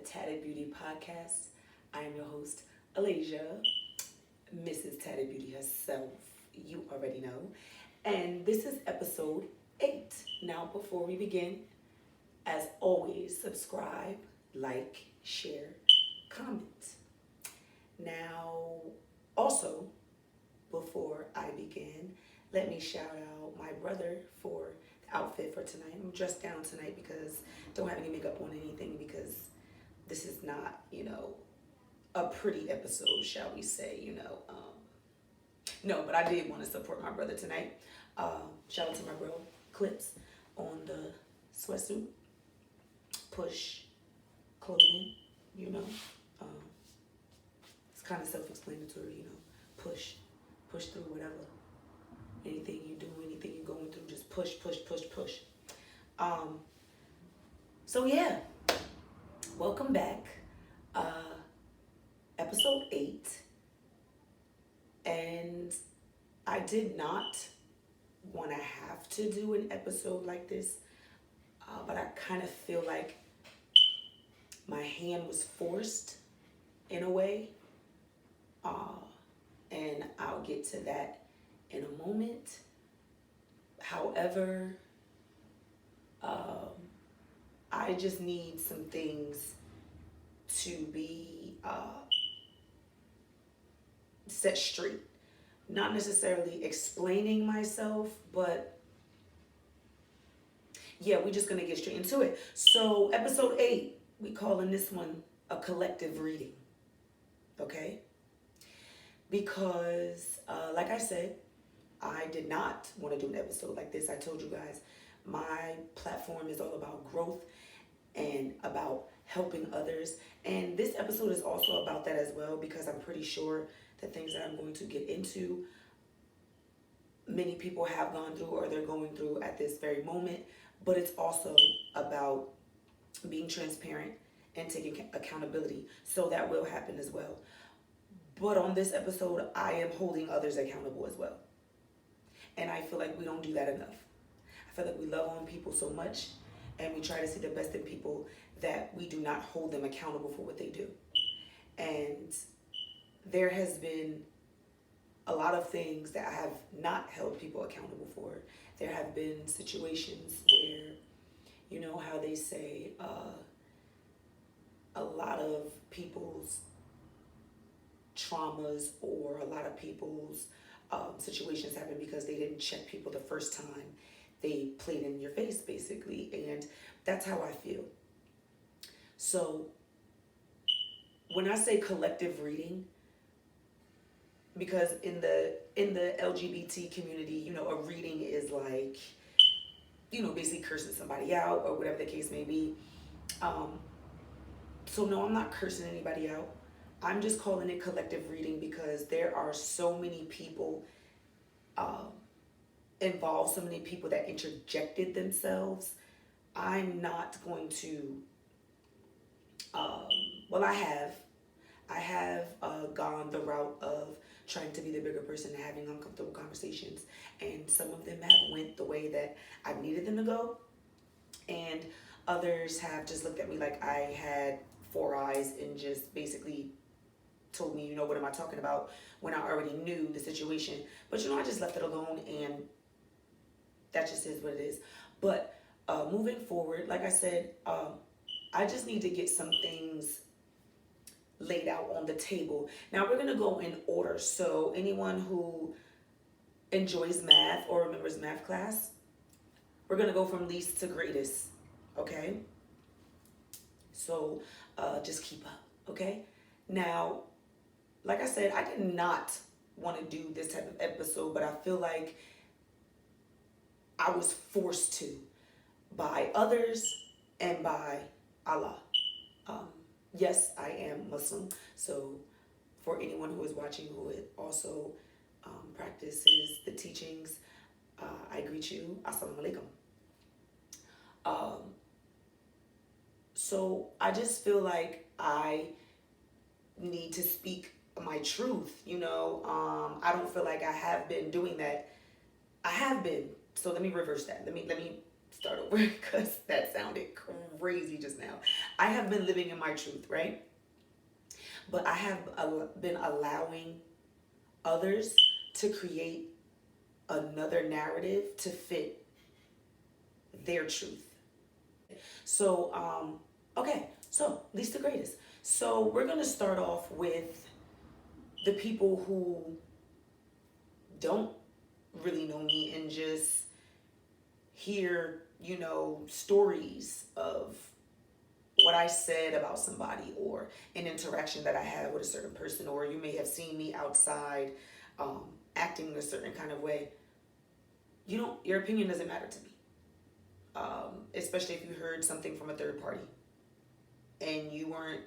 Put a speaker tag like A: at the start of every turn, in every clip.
A: Tatted Beauty Podcast. I am your host, Alasia, Mrs. Tatted Beauty herself. You already know. And this is episode 8. Now, before we begin, as always, subscribe, like, share, comment. Now, also, before I begin, let me shout out my brother for the outfit for tonight. I'm dressed down tonight because I don't have any makeup on anything because this is not, a pretty episode, shall we say, No, but I did want to support my brother tonight. Shout out to my bro, Clips, on the sweatsuit. Push clothing, Um, it's kind of self-explanatory, push through whatever. Anything you do, anything you're going through, just push, push, push, push. So yeah, welcome back. Episode 8. And I did not want to have to do an episode like this, but I kind of feel like my hand was forced in a way. And I'll get to that in a moment. However, I just need some things to be set straight. Not necessarily explaining myself, but yeah, we're just gonna get straight into it. So episode 8, we calling this one a collective reading, okay? Because like I said, I did not want to do an episode like this. I told you guys, my platform is all about growth and about helping others. And this episode is also about that as well, because I'm pretty sure the things that I'm going to get into, many people have gone through or they're going through at this very moment. But it's also about being transparent and taking accountability. So that will happen as well. But on this episode, I am holding others accountable as well. And I feel like we don't do that enough. I feel like we love on people so much and we try to see the best in people that we do not hold them accountable for what they do. And there has been a lot of things that I have not held people accountable for. There have been situations where, you know how they say, a lot of people's traumas or a lot of people's situations happen because they didn't check people the first time they played in your face, basically. And that's how I feel. So when I say collective reading, because in the LGBT community, a reading is like, basically cursing somebody out or whatever the case may be. So no, I'm not cursing anybody out. I'm just calling it collective reading because there are so many people involved, so many people that interjected themselves. I'm not going to, I have gone the route of trying to be the bigger person and having uncomfortable conversations. And some of them have went the way that I needed them to go. And others have just looked at me like I had 4 eyes and just basically told me, what am I talking about, when I already knew the situation. But I just left it alone, and that just is what it is. But moving forward, like I said, I just need to get some things laid out on the table. Now we're gonna go in order. So anyone who enjoys math or remembers math class, we're gonna go from least to greatest, okay? So just keep up, okay? Now, like I said, I did not want to do this type of episode, but I feel like I was forced to by others and by Allah. Yes, I am Muslim. So for anyone who is watching who also practices the teachings, I greet you. Assalamu alaikum. So I just feel like I need to speak my truth. I don't feel like I have been doing that. I have been. So let me reverse that. Let me start over because that sounded crazy just now. I have been living in my truth, right? But I have been allowing others to create another narrative to fit their truth. So, okay, so least to greatest. So we're gonna start off with the people who don't really know me and just hear, stories of what I said about somebody or an interaction that I had with a certain person, or you may have seen me outside acting a certain kind of way. Your opinion doesn't matter to me, especially if you heard something from a third party and you weren't,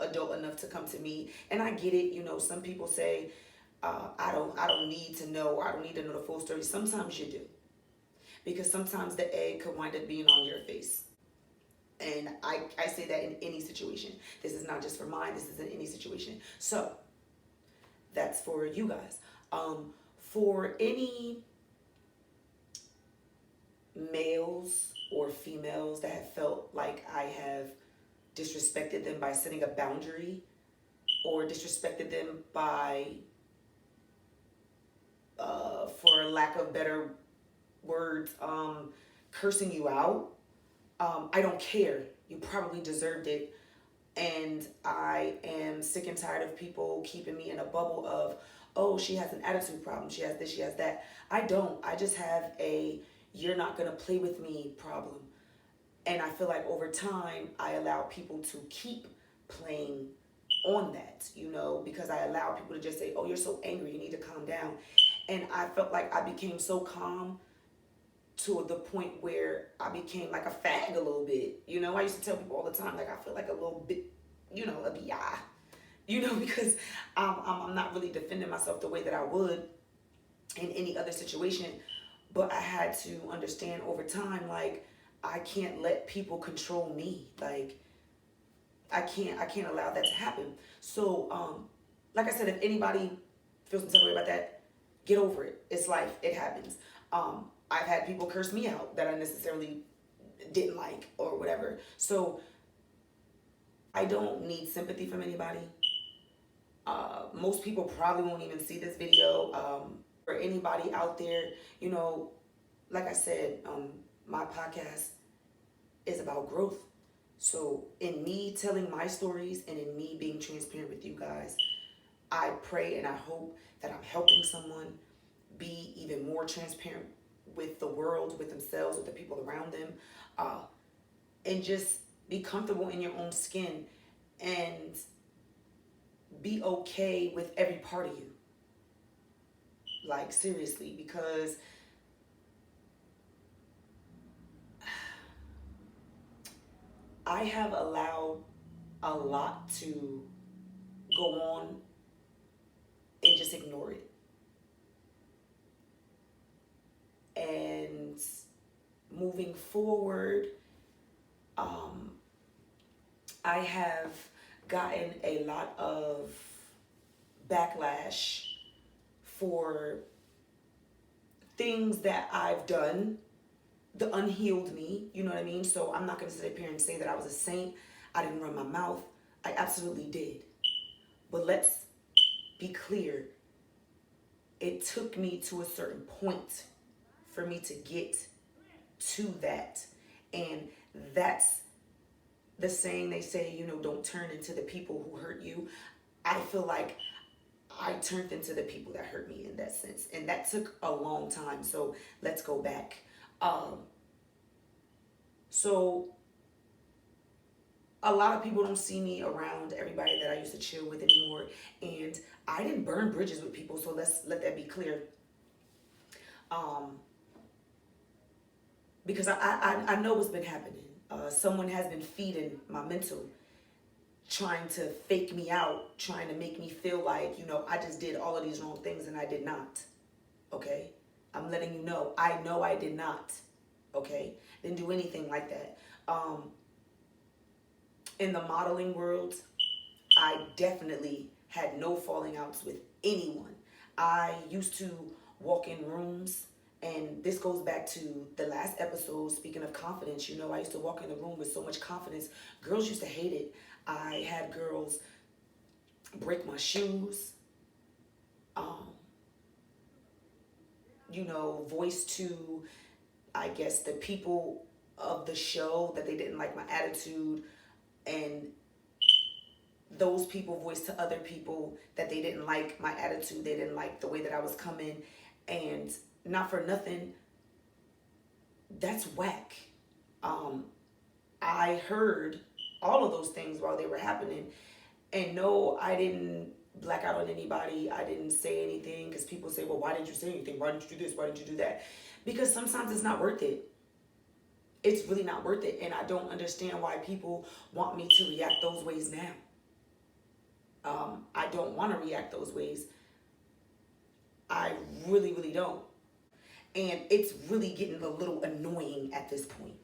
A: adult enough to come to me. And I get it. Some people say, I don't need to know. I don't need to know the full story. Sometimes you do, because sometimes the egg could wind up being on your face. And I say that in any situation. This is not just for mine. This is in any situation. So that's for you guys. For any males or females that have felt like I have disrespected them by setting a boundary, or disrespected them by, for lack of better words, cursing you out, I don't care. You probably deserved it. And I am sick and tired of people keeping me in a bubble of, oh, she has an attitude problem. She has this, she has that. I don't. I just have a you're not going to play with me problem. And I feel like over time, I allow people to keep playing on that, because I allow people to just say, oh, you're so angry, you need to calm down. And I felt like I became so calm to the point where I became like a fag a little bit. I used to tell people all the time, like, I feel like a little bit, a bi, because I'm not really defending myself the way that I would in any other situation. But I had to understand over time, like, I can't let people control me. Like, I can't allow that to happen. So, like I said, if anybody feels some type of way about that, get over it. It's life. It happens. I've had people curse me out that I necessarily didn't like or whatever. So I don't need sympathy from anybody. Most people probably won't even see this video. For anybody out there, like I said, my podcast is about growth. So in me telling my stories and in me being transparent with you guys, I pray and I hope that I'm helping someone be even more transparent with the world, with themselves, with the people around them, and just be comfortable in your own skin and be okay with every part of you. Like, seriously, because I have allowed a lot to go on and just ignore it. And moving forward, I have gotten a lot of backlash for things that I've done, the unhealed me, you know what I mean? So I'm not going to sit up here and say that I was a saint. I didn't run my mouth. I absolutely did. But let's be clear. It took me to a certain point for me to get to that. And that's the saying they say, don't turn into the people who hurt you. I feel like I turned into the people that hurt me in that sense. And that took a long time. So let's go back. So a lot of people don't see me around everybody that I used to chill with anymore. And I didn't burn bridges with people. So let's let that be clear. Because I know what's been happening. Someone has been feeding my mental, trying to fake me out, trying to make me feel like, I just did all of these wrong things and I did not. Okay? I'm letting you know I did not. Okay? Didn't do anything like that. In the modeling world, I definitely had no falling outs with anyone. I used to walk in rooms And this goes back to the last episode, speaking of confidence. You know, I used to walk in the room with so much confidence. Girls used to hate it. I had girls break my shoes, you know, voice to, I guess, the people of the show that they didn't like my attitude, and those people voiced to other people that they didn't like my attitude, they didn't like the way that I was coming, and not for nothing, that's whack. I heard all of those things while they were happening, and no, I didn't black out on anybody. I didn't say anything, because people say, well, why didn't you say anything? Why didn't you do this? Why didn't you do that? Because sometimes it's not worth it. It's really not worth it, and I don't understand why people want me to react those ways now. I don't want to react those ways. I really, really don't. And it's really getting a little annoying at this point,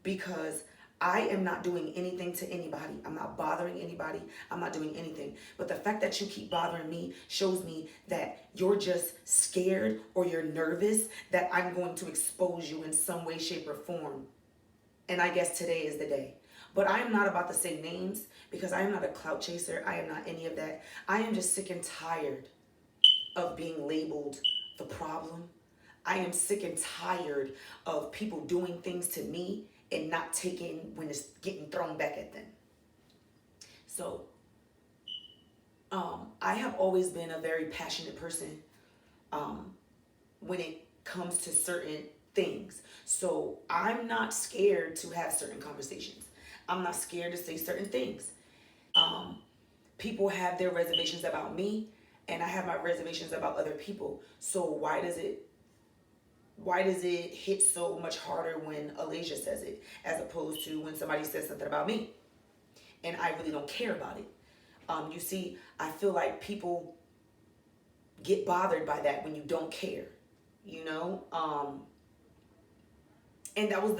A: because I am not doing anything to anybody. I'm not bothering anybody. I'm not doing anything. But the fact that you keep bothering me shows me that you're just scared, or you're nervous that I'm going to expose you in some way, shape, or form. And I guess today is the day. But I am not about to say names, because I am not a clout chaser. I am not any of that. I am just sick and tired of being labeled the problem. I am sick and tired of people doing things to me and not taking when it's getting thrown back at them. So, I have always been a very passionate person when it comes to certain things. So I'm not scared to have certain conversations. I'm not scared to say certain things. People have their reservations about me, and I have my reservations about other people. So why does it hit so much harder when Alasia says it, as opposed to when somebody says something about me and I really don't care about it? You see, I feel like people get bothered by that when you don't care, you know? And that was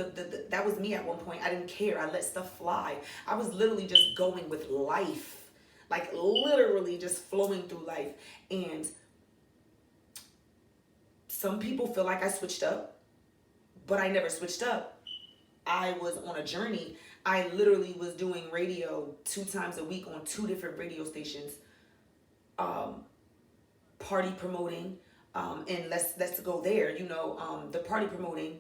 A: that was me at one point. I didn't care. I let stuff fly. I was literally just going with life, like literally just flowing through life. And some people feel like I switched up, but I never switched up. I was on a journey. I literally was doing radio 2 times a week on 2 different radio stations, party promoting, and let's go there. You know, the party promoting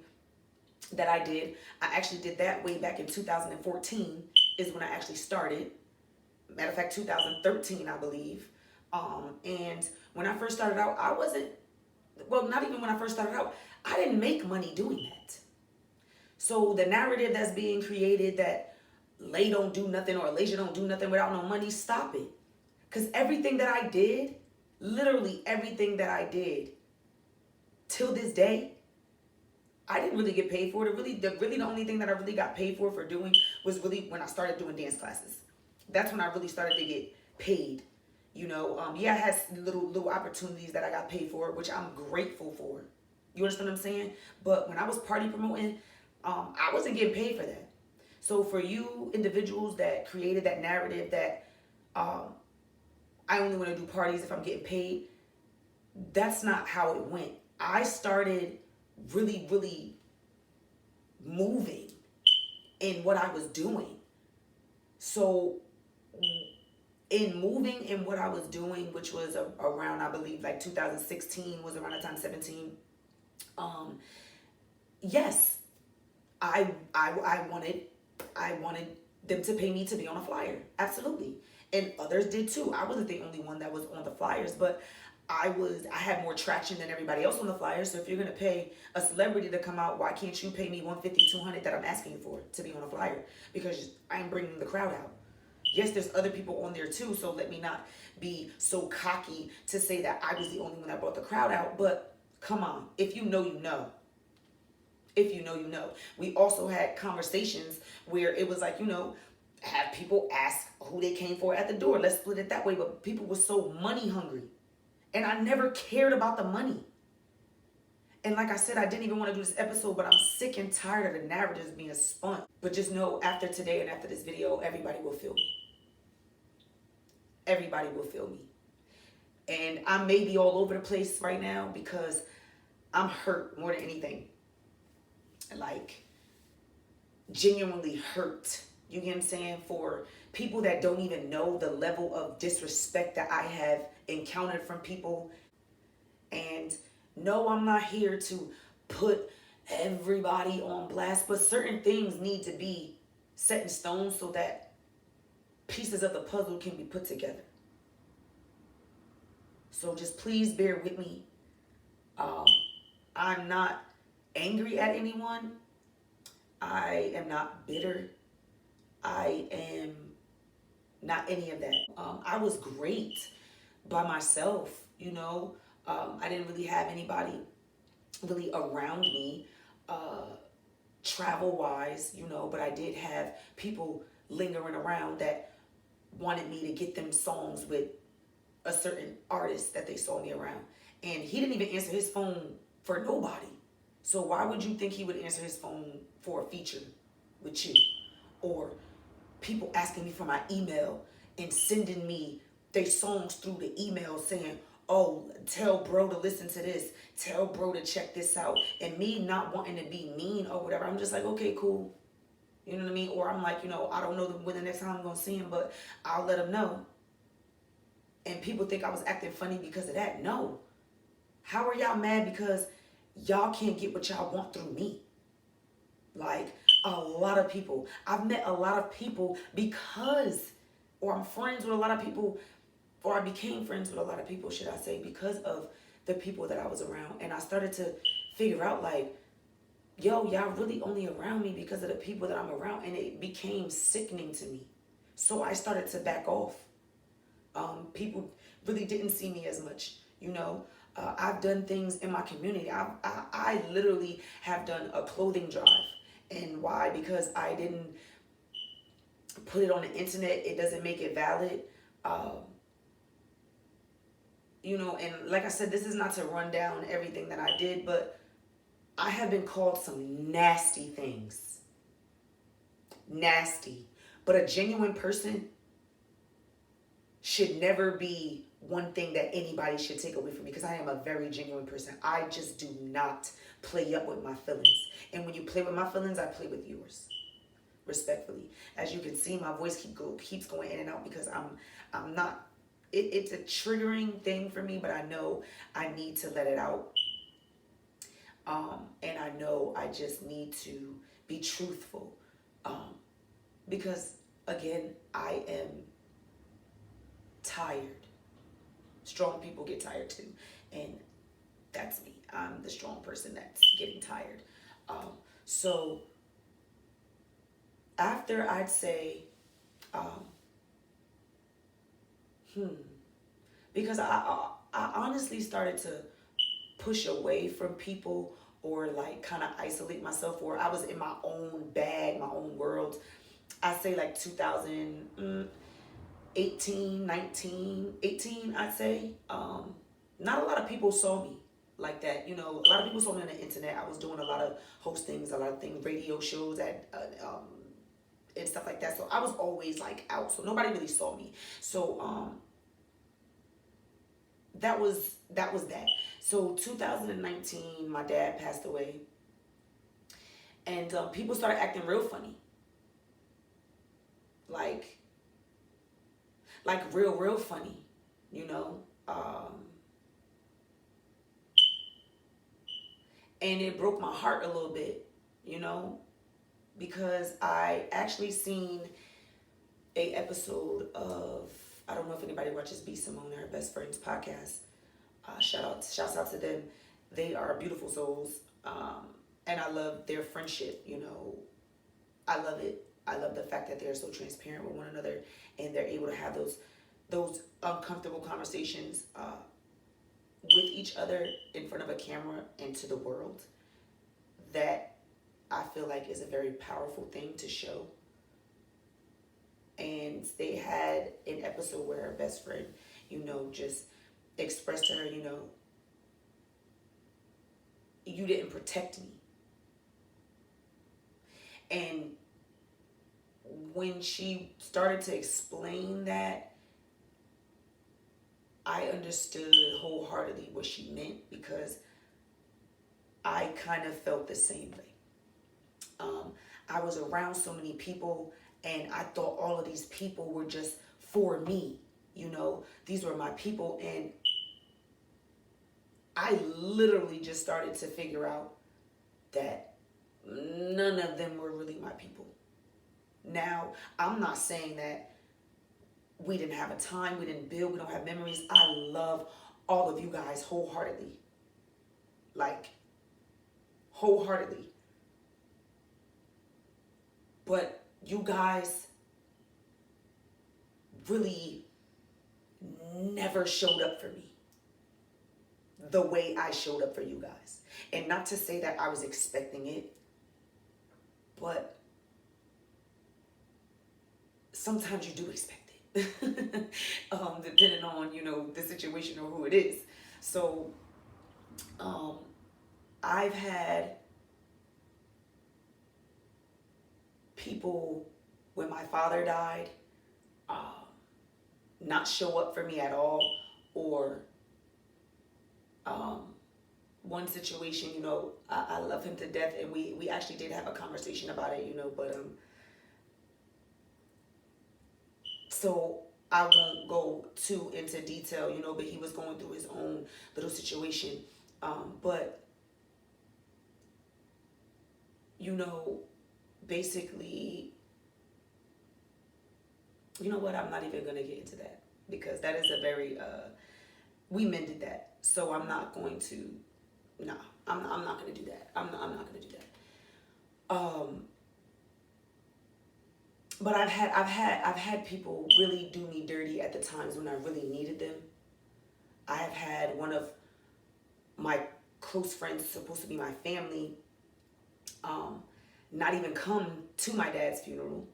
A: that I did, I actually did that way back in 2014 is when I actually started. Matter of fact, 2013, I believe. And when I first started out, I wasn't, well, not even when I first started out, I didn't make money doing that. So the narrative that's being created that Lay don't do nothing or Alasia don't do nothing without no money, stop it. Because everything that I did, literally everything that I did till this day, I didn't really get paid for it. The only thing that I really got paid for doing was really when I started doing dance classes. That's when I really started to get paid. You know, yeah, I had little opportunities that I got paid for, which I'm grateful for. You understand what I'm saying? But when I was party promoting, I wasn't getting paid for that. So for you individuals that created that narrative that I only want to do parties if I'm getting paid, that's not how it went. I started really, really moving in what I was doing. So in moving in what I was doing, which was around, I believe, like 2016 was around the time, 17. Yes, I wanted them to pay me to be on a flyer. Absolutely. And others did too. I wasn't the only one that was on the flyers, but I had more traction than everybody else on the flyers. So if you're going to pay a celebrity to come out, why can't you pay me $150, $200 that I'm asking you for to be on a flyer? Because I'm bringing the crowd out. Yes, there's other people on there too, so let me not be so cocky to say that I was the only one that brought the crowd out. But come on, if you know, you know. If you know, you know. We also had conversations where it was like, you know, have people ask who they came for at the door. Let's split it that way. But people were so money hungry. And I never cared about the money. And like I said, I didn't even want to do this episode, but I'm sick and tired of the narratives being spun. But just know, after today and after this video, everybody will feel me. Everybody will feel me. And I may be all over the place right now because I'm hurt more than anything. Like, genuinely hurt. You get what I'm saying? For people that don't even know the level of disrespect that I have encountered from people. And no, I'm not here to put everybody on blast, but certain things need to be set in stone so that pieces of the puzzle can be put together. So just please bear with me. I'm not angry at anyone. I am not bitter. I am not any of that. I was great by myself, you know. I didn't really have anybody really around me, travel wise, you know, but I did have people lingering around that wanted me to get them songs with a certain artist that they saw me around. And he didn't even answer his phone for nobody. So why would you think he would answer his phone for a feature with you? Or people asking me for my email and sending me their songs through the email saying, oh, tell bro to listen to this, tell bro to check this out. And me not wanting to be mean or whatever, I'm just like, okay, cool. You know what I mean? Or I'm like, you know, I don't know when the next time I'm going to see him, but I'll let him know. And people think I was acting funny because of that. No. How are y'all mad because y'all can't get what y'all want through me? Like, a lot of people. I've met a lot of people because, or I'm friends with a lot of people, or I became friends with a lot of people, should I say, because of the people that I was around. And I started to figure out, like, yo, y'all really only around me because of the people that I'm around. And it became sickening to me. So I started to back off. People really didn't see me as much, you know. I've done things in my community. I literally have done a clothing drive. And why? Because I didn't put it on the internet. It doesn't make it valid. You know, and like I said, this is not to run down everything that I did, but I have been called some nasty things. Nasty. But a genuine person should never be one thing that anybody should take away from me, because I am a very genuine person. I just do not play up with my feelings. And when you play with my feelings, I play with yours. Respectfully. As you can see, my voice keeps going in and out because I'm not, it's a triggering thing for me, but I know I need to let it out. And I know I just need to be truthful. Because again, I am tired. Strong people get tired too. And that's me. I'm the strong person that's getting tired. So after I'd say, because I honestly started to push away from people or like kind of isolate myself, or I was in my own bag, my own world. I say like 2018, 19, 18, I'd say. Not a lot of people saw me like that. You know, a lot of people saw me on the internet. I was doing a lot of hostings, a lot of things, radio shows at and stuff like that. So I was always like out. So nobody really saw me. So that was that. So 2019, my dad passed away. And people started acting real funny. Like real funny, you know. And it broke my heart a little bit, you know, because I actually seen a episode of, I don't know if anybody watches B. Simone, her best friend's podcast. Shouts out to them. They are beautiful souls. And I love their friendship, you know. I love it. I love the fact that they're so transparent with one another and they're able to have those uncomfortable conversations with each other in front of a camera and to the world. That I feel like is a very powerful thing to show. And they had an episode where her best friend, you know, just expressed to her, you know, you didn't protect me. And when she started to explain that, I understood wholeheartedly what she meant, because I kind of felt the same way. I was around so many people, and I thought all of these people were just for me. These were my people, and I literally just started to figure out that none of them were really my people. Now, I'm not saying that we didn't have a time, we didn't build, we don't have memories. I love all of you guys wholeheartedly. Like, wholeheartedly. But you guys really never showed up for me the way I showed up for you guys. And not to say that I was expecting it, but sometimes you do expect it, depending on, the situation or who it is. So, I've had people, when my father died, not show up for me at all, or one situation, I love him to death, and we actually did have a conversation about it, but so I won't go too into detail, but he was going through his own little situation, but basically, you know what, I'm not even going to get into that, because that is a very we mended that, so I'm not going to. No, I'm not going to do that. I'm not going to do that. But I've had people really do me dirty at the times when I really needed them. I have had one of my close friends, supposed to be my family, not even come to my dad's funeral,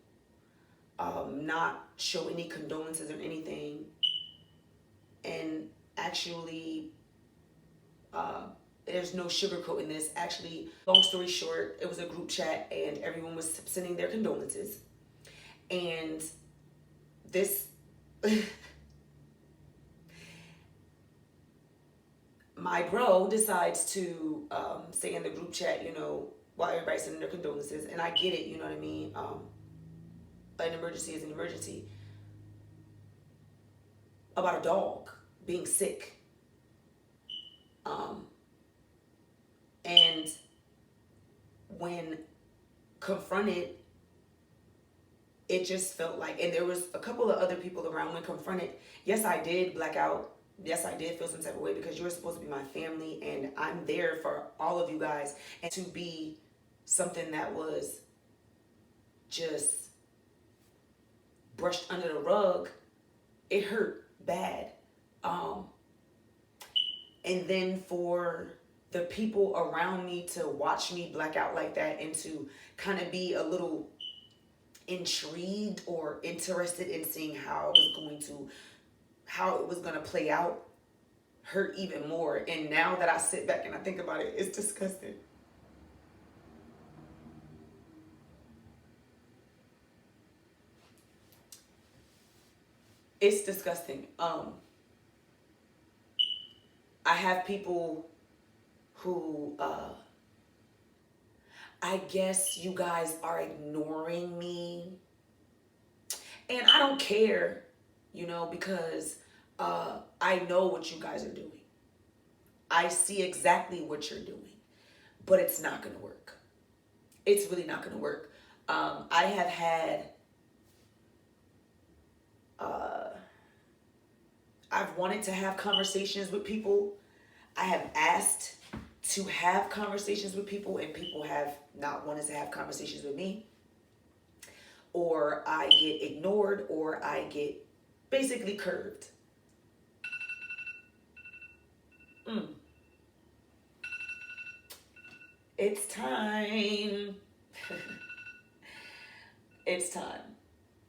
A: not show any condolences or anything, and actually, there's no sugarcoating this. Actually, long story short, it was a group chat, and everyone was sending their condolences. And this, my bro decides to say in the group chat, while everybody's sending their condolences, and I get it, you know what I mean? An emergency is an emergency. About a dog being sick. And when confronted, it just felt like, and there was a couple of other people around when confronted, yes, I did black out. Yes, I did feel some type of way, because you were supposed to be my family, and I'm there for all of you guys. And to be something that was just brushed under the rug, it hurt bad. And then for the people around me to watch me black out like that, and to kind of be a little intrigued or interested in seeing how it was going to play out, hurt even more. And now that I sit back and I think about it, it's disgusting. It's disgusting. I have people who, I guess you guys are ignoring me. And I don't care, because I know what you guys are doing. I see exactly what you're doing. But it's not going to work. It's really not going to work. I have had, I've wanted to have conversations with people. I have asked to have conversations with people, and people have not wanted to have conversations with me. Or I get ignored, or I get basically curved. It's time. It's time.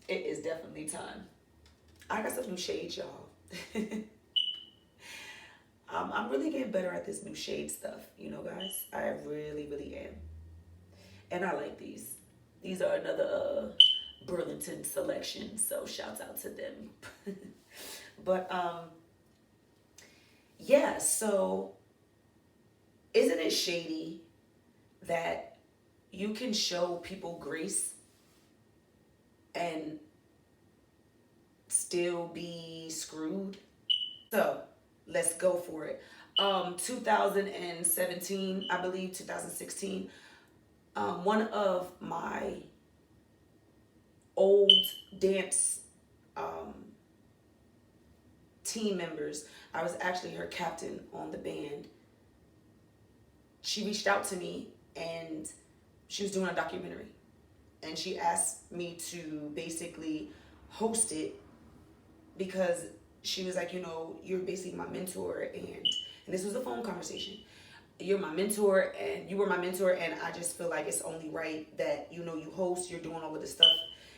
A: It is definitely time. I got some new shades, y'all. I'm really getting better at this new shade stuff, guys. I really, really am. And I like these. These are another Burlington selection, so shouts out to them. But yeah, so Isn't it shady that you can show people grace and still be screwed? So let's go for it. 2017, I believe 2016, one of my old dance um, team members, I was actually her captain on the band. She reached out to me and she was doing a documentary. And she asked me to basically host it because she was like, you're basically my mentor. And this was a phone conversation. You're my mentor and you were my mentor. And I just feel like it's only right that, you host, you're doing all of this stuff.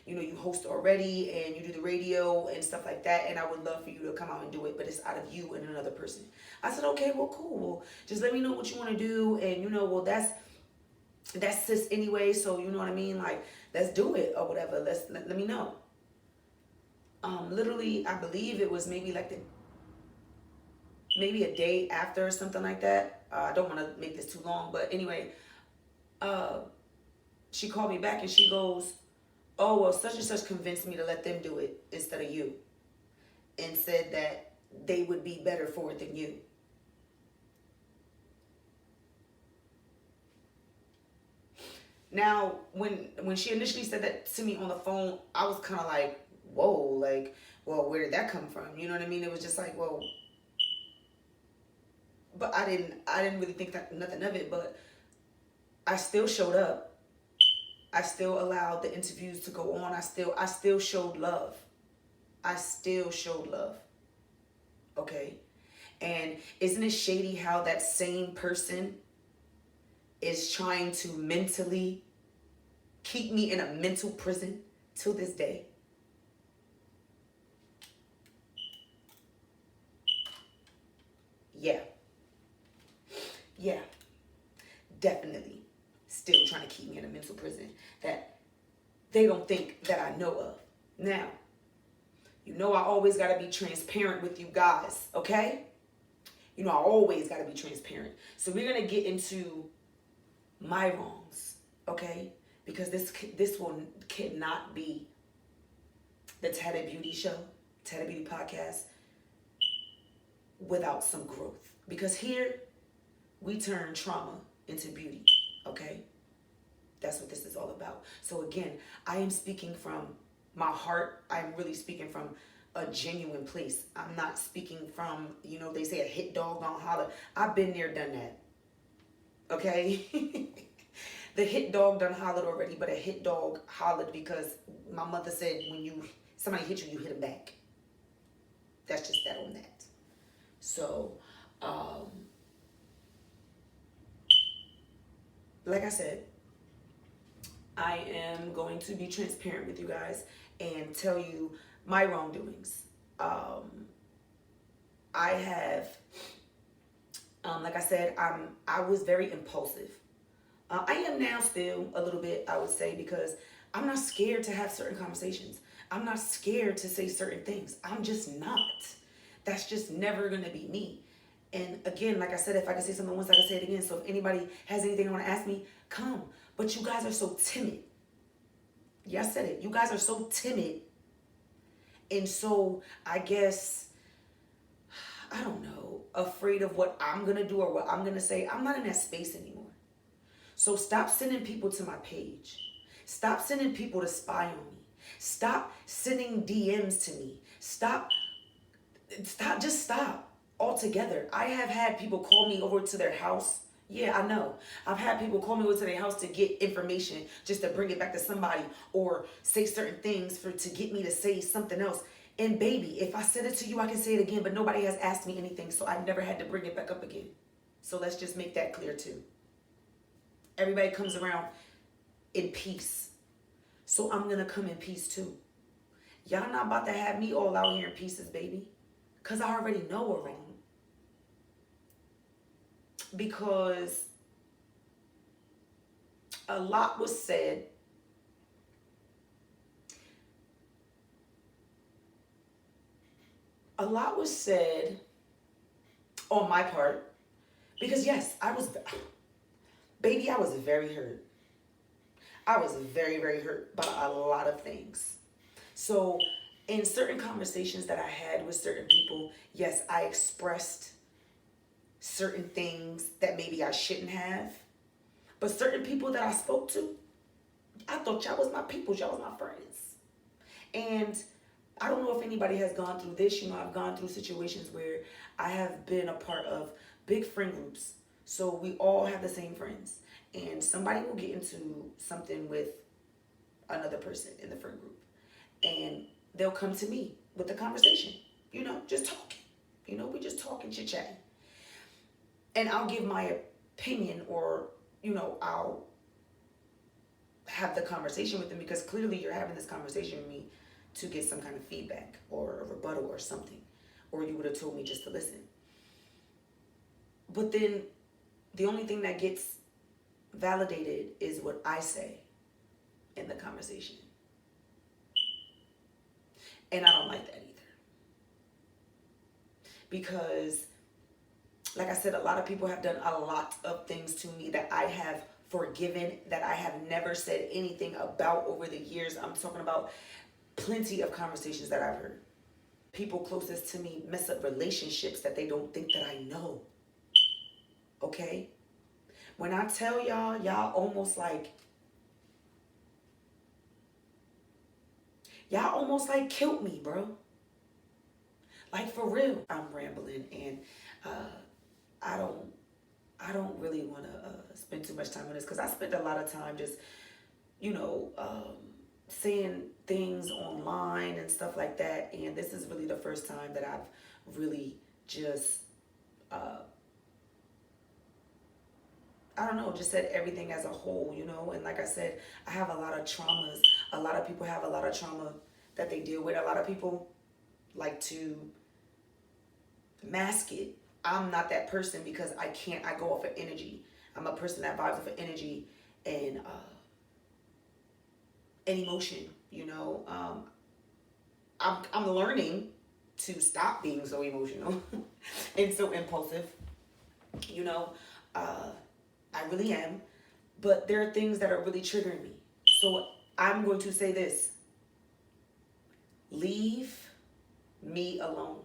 A: You host already and you do the radio and stuff like that. And I would love for you to come out and do it, but it's out of you and another person. I said, okay, well, cool. Well, just let me know what you want to do. And, well, that's sis anyway. So, you know what I mean? Like, let's do it or whatever. Let me know. Literally, I believe it was maybe maybe a day after or something like that. I don't want to make this too long, but anyway, she called me back and she goes, oh, well, such and such convinced me to let them do it instead of you, and said that they would be better for it than you. Now, when she initially said that to me on the phone, I was kind of like, whoa, like, well, where did that come from? You know what I mean? It was just like, well, but I didn't really think that nothing of it, but I still showed up. I still allowed the interviews to go on. I still showed love. I still showed love. Okay? And isn't it shady how that same person is trying to mentally keep me in a mental prison till this day? Yeah, definitely still trying to keep me in a mental prison that they don't think that I know of. Now, I always got to be transparent with you guys, okay? I always got to be transparent. So we're going to get into my wrongs, okay? Because this one cannot be the Tatted Beauty Show, Tatted Beauty Podcast, without some growth. Because here, we turn trauma into beauty, okay? That's what this is all about. So again, I am speaking from my heart. I'm really speaking from a genuine place. I'm not speaking from, they say a hit dog don't holler. I've been there, done that, okay? The hit dog done hollered already, but a hit dog hollered because my mother said when somebody hit you, you hit them back. That's just that on that. So, like I said, I am going to be transparent with you guys and tell you my wrongdoings. I have, like I said, I was very impulsive. I am now still a little bit, I would say, because I'm not scared to have certain conversations. I'm not scared to say certain things. I'm just not. That's just never going to be me. And again, like I said, if I can say something once, I can say it again. So if anybody has anything they want to ask me, come. But you guys are so timid. Yeah, I said it. You guys are so timid. And so I guess, I don't know, afraid of what I'm going to do or what I'm going to say. I'm not in that space anymore. So stop sending people to my page. Stop sending people to spy on me. Stop sending DMs to me. Stop, just stop altogether. I have had people call me over to their house. Yeah, I know. I've had people call me over to their house to get information, just to bring it back to somebody or say certain things to get me to say something else. And baby, if I said it to you, I can say it again, but nobody has asked me anything, so I've never had to bring it back up again. So let's just make that clear too. Everybody comes around in peace. So I'm going to come in peace too. Y'all not about to have me all out here in pieces, baby. Because I already know we're wrong. Because a lot was said. A lot was said on my part Because yes, baby, I was very hurt. I was very, very hurt by a lot of things. So, in certain conversations that I had with certain people, yes, I expressed certain things that maybe I shouldn't have. But certain people that I spoke to, I thought y'all was my people, y'all was my friends. And I don't know if anybody has gone through this. I've gone through situations where I have been a part of big friend groups. So we all have the same friends. And somebody will get into something with another person in the friend group. And they'll come to me with the conversation, just talking. We just talking, chit chatting. And I'll give my opinion, or, I'll have the conversation with them, because clearly you're having this conversation with me to get some kind of feedback or a rebuttal or something. Or you would have told me just to listen. But then the only thing that gets validated is what I say in the conversation. And I don't like that either. Because, like I said, a lot of people have done a lot of things to me that I have forgiven, that I have never said anything about over the years. I'm talking about plenty of conversations that I've heard. People closest to me mess up relationships that they don't think that I know. Okay? When I tell y'all almost like killed me, bro. Like, for real. I'm rambling, and I don't really want to spend too much time on this, because I spent a lot of time just, saying things online and stuff like that. And this is really the first time that I've really just, just said everything as a whole, And like I said, I have a lot of traumas. A lot of people have a lot of trauma that they deal with. A lot of people like to mask it. I'm not that person, because I go off of energy. I'm a person that vibes off of energy and emotion, I'm learning to stop being so emotional and so impulsive, I really am. But there are things that are really triggering me. So I'm going to say this: leave me alone.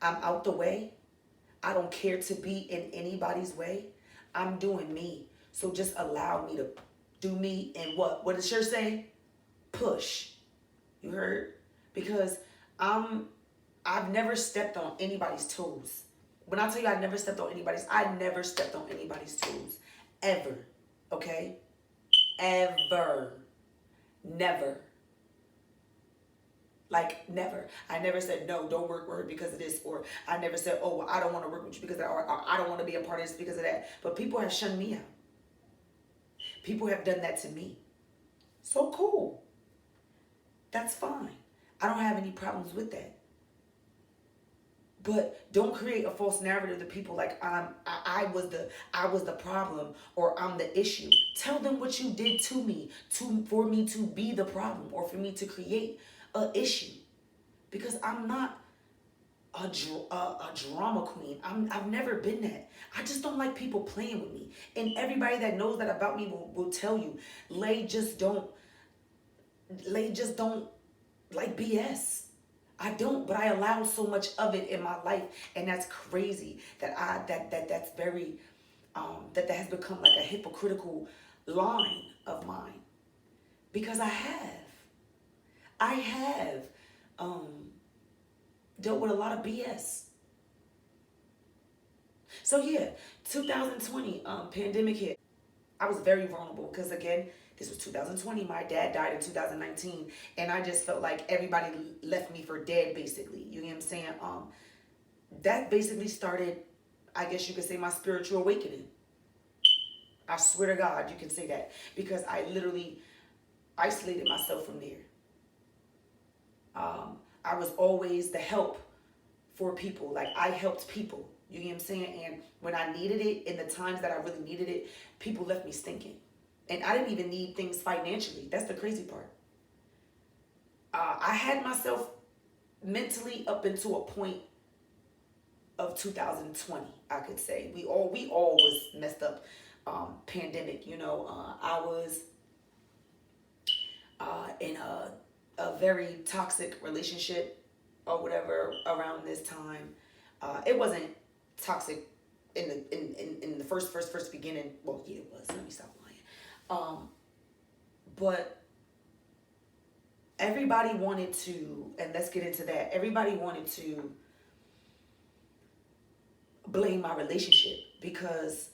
A: I'm out the way. I don't care to be in anybody's way. I'm doing me. So just allow me to do me. And what does Cher say? Push. You heard? Because I've never stepped on anybody's toes. When I tell you I never stepped on anybody's toes. Ever. Okay? Ever. Never. Like, never. I never said, no, don't work with her because of this. Or I never said, oh, well, I don't want to work with you because of that. Or I don't want to be a part of this because of that. But people have shunned me out. People have done that to me. So cool. That's fine. I don't have any problems with that. But don't create a false narrative to people like I was the problem, or I'm the issue. Tell them what you did to me for me to be the problem, or for me to create an issue. Because I'm not a drama queen. I've never been that. I just don't like people playing with me. And everybody that knows that about me will tell you, Lay just don't like BS. I don't, but I allow so much of it in my life, and that's crazy. That's very that has become like a hypocritical line of mine, because I have dealt with a lot of BS. So yeah, 2020 pandemic hit. I was very vulnerable because, again, this was 2020. My dad died in 2019, and I just felt like everybody left me for dead, basically. You know what I'm saying? That basically started, I guess you could say, my spiritual awakening. I swear to God, you can say that, because I literally isolated myself from there. I was always the help for people. Like, I helped people. You know what I'm saying? And when I needed it, in the times that I really needed it, people left me stinking. And I didn't even need things financially. That's the crazy part. I had myself mentally up into a point of 2020, I could say. We all was messed up. Pandemic, I was in a very toxic relationship or whatever around this time. It wasn't toxic in the first beginning. Well, yeah, it was. Let me stop lying. But everybody wanted to, and let's get into that. Everybody wanted to blame my relationship because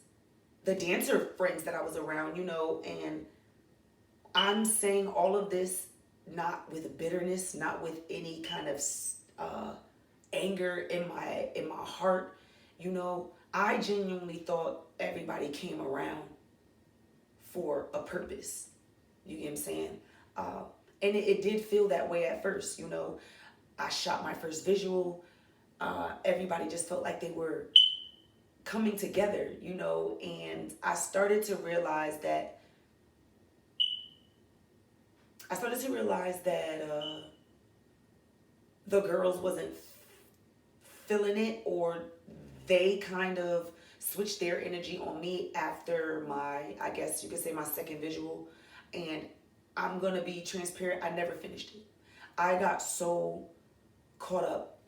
A: the dancer friends that I was around, and I'm saying all of this not with bitterness, not with any kind of anger in my heart. I genuinely thought everybody came around for a purpose. You get what I'm saying? And it did feel that way at first. I shot my first visual. Everybody just felt like they were coming together, and I started to realize that the girls wasn't feeling it, or they kind of switched their energy on me after I guess you could say my second visual. And I'm gonna be transparent, I never finished it. I got so caught up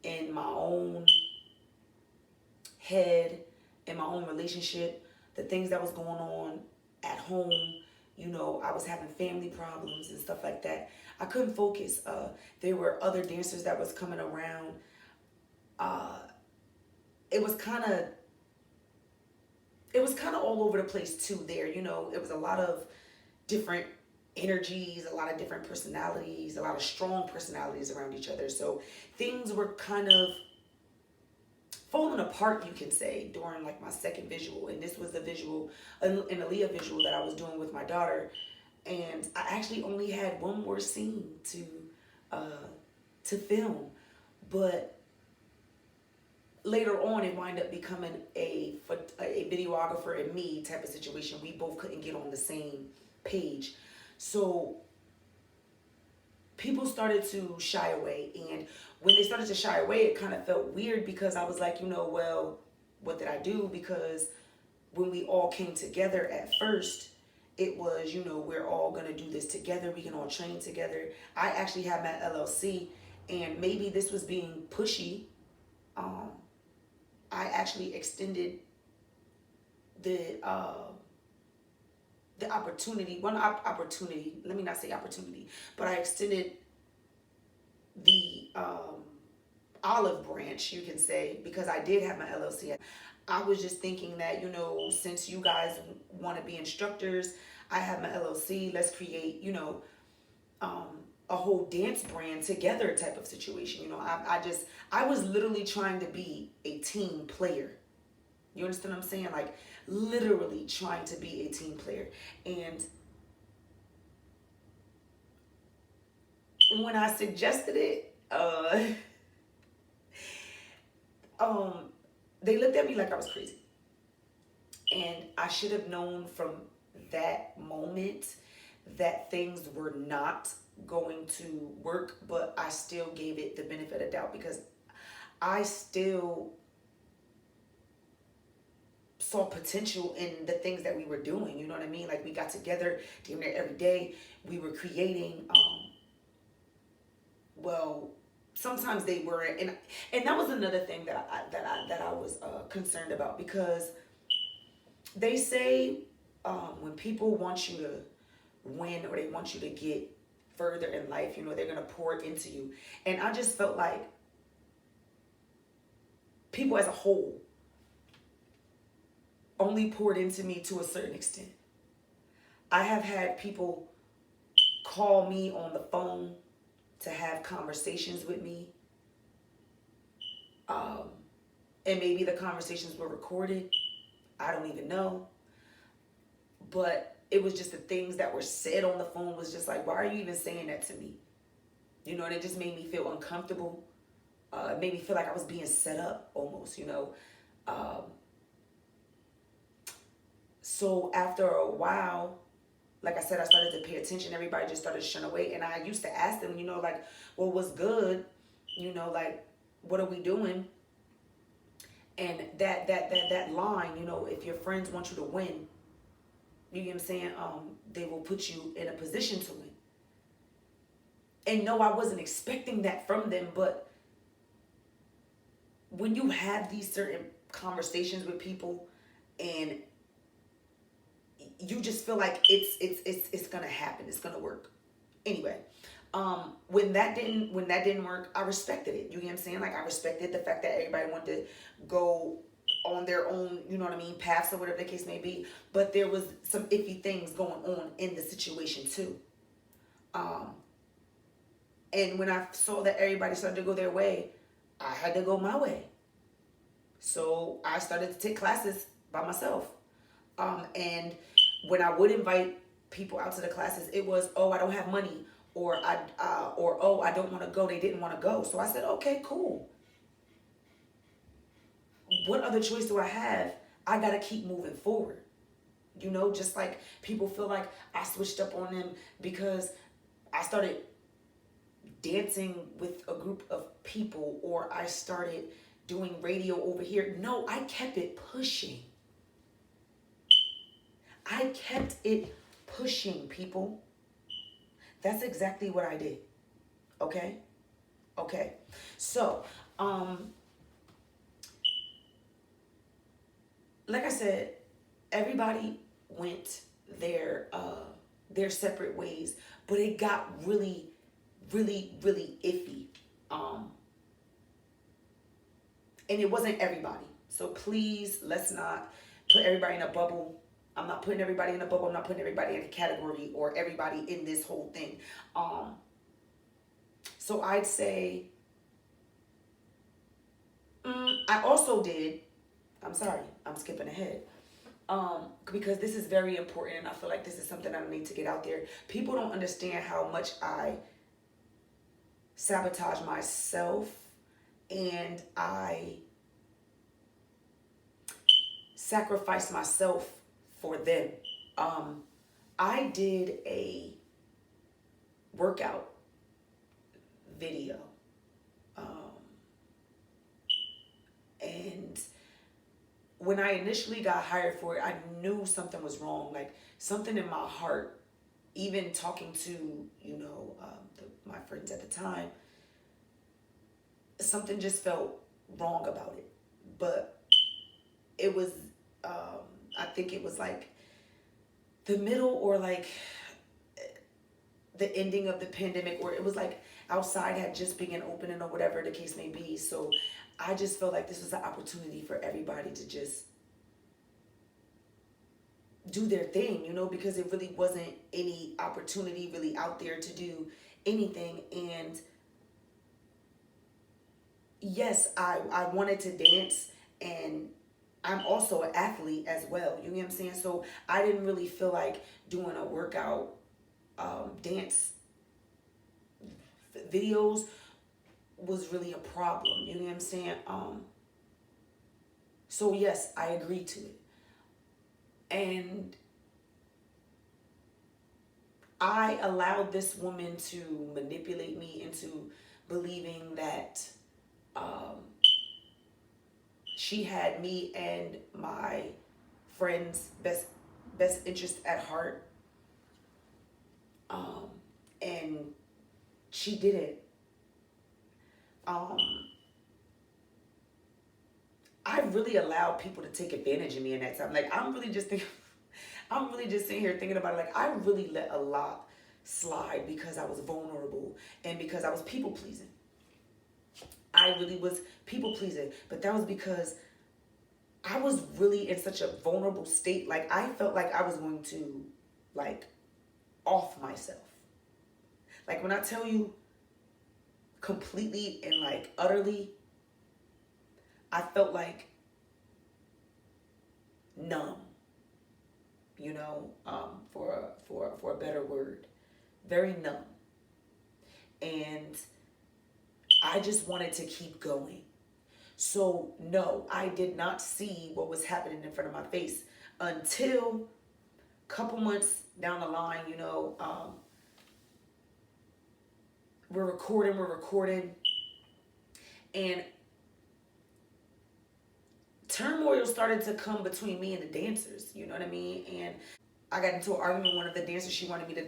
A: in my own head, in my own relationship, the things that was going on at home. I was having family problems and stuff like that. I couldn't focus. There were other dancers that was coming around. It was kind of all over the place too there. It was a lot of different energies, a lot of different personalities, a lot of strong personalities around each other. So things were kind of falling apart, you can say, during like my second visual. And this was the visual, an Aaliyah visual that I was doing with my daughter. And I actually only had one more scene to film. But later on, it wound up becoming a videographer and me type of situation. We both couldn't get on the same page. So people started to shy away. And when they started to shy away, it kind of felt weird because I was like, well, what did I do? Because when we all came together at first, it was, we're all going to do this together. We can all train together. I actually had my LLC, and maybe this was being pushy. I actually extended the opportunity, let me not say opportunity, but I extended the olive branch, you can say, because I did have my LLC. I was just thinking that, since you guys want to be instructors, I have my LLC, let's create, a whole dance brand together type of situation. I was literally trying to be a team player. You understand what I'm saying? Like literally trying to be a team player. And when I suggested it, they looked at me like I was crazy. And I should have known from that moment that things were not going to work, but I still gave it the benefit of doubt because I still saw potential in the things that we were doing. You know what I mean? Like we got together damn near every day. We were creating. Well, sometimes they weren't, and that was another thing that I was concerned about, because they say when people want you to win or they want you to get further in life, they're gonna pour it into you, and I just felt like people as a whole only poured into me to a certain extent. I have had people call me on the phone to have conversations with me. And maybe the conversations were recorded. I don't even know. But it was just the things that were said on the phone was just like, why are you even saying that to me? And it just made me feel uncomfortable. It made me feel like I was being set up almost, So after a while, like I said, I started to pay attention. Everybody just started to shun away. And I used to ask them, like, well, what's good? Like, what are we doing? And that line, you know, if your friends want you to win, you get what I'm saying, they will put you in a position to win. And no, I wasn't expecting that from them, but when you have these certain conversations with people and you just feel like it's gonna happen, it's gonna work. Anyway, when that didn't work, I respected it. You get what I'm saying? Like, I respected the fact that everybody wanted to go on their own, you know what I mean, paths or whatever the case may be. But there was some iffy things going on in the situation too. And when I saw that everybody started to go their way, I had to go my way. So I started to take classes by myself. And when I would invite people out to the classes, it was, oh, I don't have money, or oh, I don't want to go. They didn't want to go. So I said, okay, cool. What other choice do I have? I got to keep moving forward. You know, just like people feel like I switched up on them because I started dancing with a group of people, or I started doing radio over here. No, I kept it pushing. I kept it pushing, people. That's exactly what I did. Okay? Okay. So, like I said, everybody went their separate ways, but it got really, really, really iffy. And it wasn't everybody. So please, let's not put everybody in a bubble. I'm not putting everybody in a bubble. I'm not putting everybody in a category or everybody in this whole thing. So I'd say, I also did, I'm sorry, I'm skipping ahead. Because this is very important, and I feel like this is something I need to get out there. People don't understand how much I sabotage myself, and I sacrifice myself for them. I did a workout video, and when I initially got hired for it, I knew something was wrong. Like, something in my heart, even talking to, you know, my friends at the time, something just felt wrong about it. But it was, I think it was like the middle or like the ending of the pandemic, or it was like outside had just begun opening or whatever the case may be. So I just felt like this was an opportunity for everybody to just do their thing, you know, because it really wasn't any opportunity really out there to do anything. And yes, I wanted to dance, and I'm also an athlete as well. You know what I'm saying? So I didn't really feel like doing a workout dance videos was really a problem. You know what I'm saying? So yes, I agreed to it. And I allowed this woman to manipulate me into believing that she had me and my friend's best interest at heart. And she didn't. I really allowed people to take advantage of me in that time. Like, I'm really just sitting here thinking about it. Like, I really let a lot slide because I was vulnerable and because I was people pleasing. I really was people pleasing, but that was because I was really in such a vulnerable state. Like, I felt like I was going to, like, off myself. Like, when I tell you completely and, like, utterly, I felt like numb, you know, for a better word, very numb. And I just wanted to keep going. So no, I did not see what was happening in front of my face until a couple months down the line. You know, we're recording, and turmoil started to come between me and the dancers. You know what I mean? And I got into an argument with one of the dancers. She wanted me to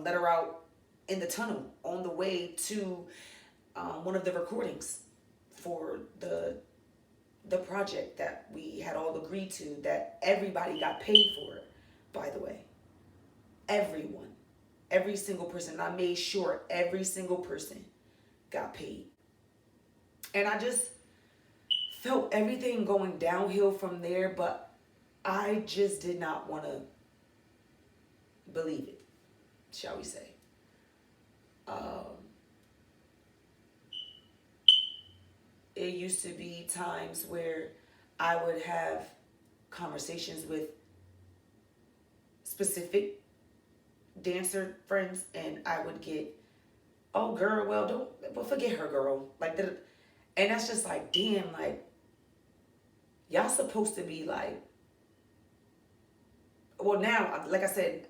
A: let her out in the tunnel on the way to one of the recordings for the project that we had all agreed to, that everybody got paid for, by the way. Everyone. Every single person. I made sure every single person got paid. And I just felt everything going downhill from there, but I just did not want to believe it, shall we say. It used to be times where I would have conversations with specific dancer friends, and I would get, oh girl, well forget her, girl, like that. And that's just like, damn, like, y'all supposed to be like, well, now, like I said,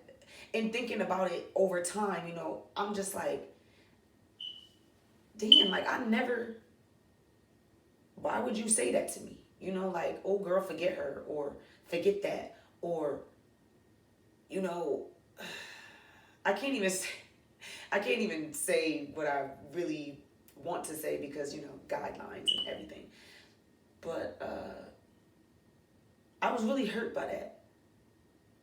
A: in thinking about it over time, you know, I'm just like, damn, like, why would you say that to me? You know, like, oh girl, forget her, or forget that, or, you know, I can't even say what I really want to say because, you know, guidelines and everything. But I was really hurt by that,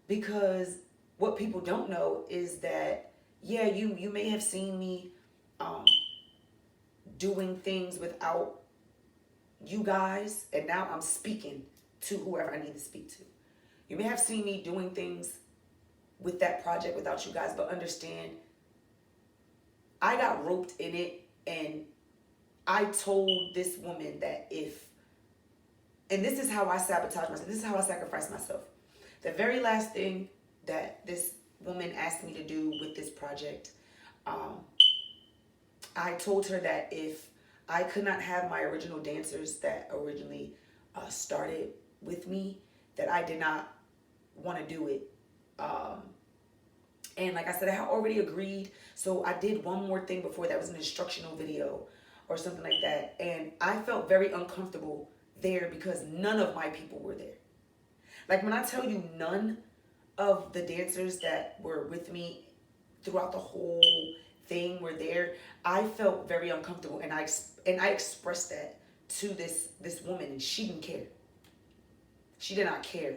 A: because what people don't know is that, yeah, you may have seen me doing things without you guys, and now I'm speaking to whoever I need to speak to. You may have seen me doing things with that project without you guys, but understand, I got roped in it, and I told this woman that and this is how I sabotage myself, this is how I sacrifice myself. The very last thing that this woman asked me to do with this project, I told her that if I could not have my original dancers that originally started with me, that I did not want to do it. And like I said, I had already agreed. So I did one more thing before that was an instructional video or something like that. And I felt very uncomfortable there because none of my people were there. Like when I tell you none of the dancers that were with me throughout the whole thing were there, I felt very uncomfortable, and I expressed that to this woman, and she didn't care. She did not care,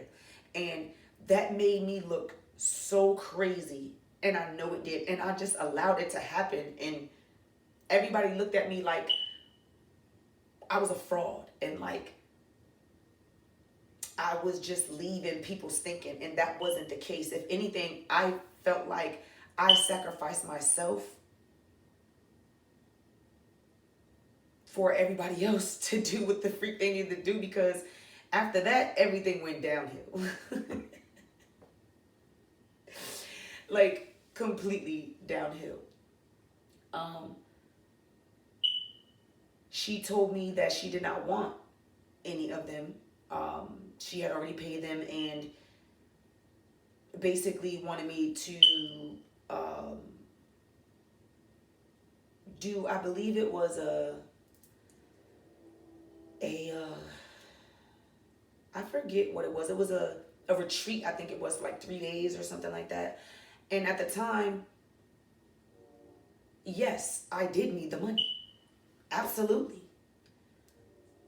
A: and that made me look so crazy, and I know it did, and I just allowed it to happen, and everybody looked at me like I was a fraud, and like I was just leaving people's thinking, and that wasn't the case. If anything, I felt like I sacrificed myself for everybody else to do what the freak they needed to do, because after that, everything went downhill. Like, completely downhill. She told me that she did not want any of them. She had already paid them, and basically wanted me to do, I believe it was I forget what it was. It was a retreat, I think it was, for like 3 days or something like that. And at the time, yes, I did need the money. Absolutely.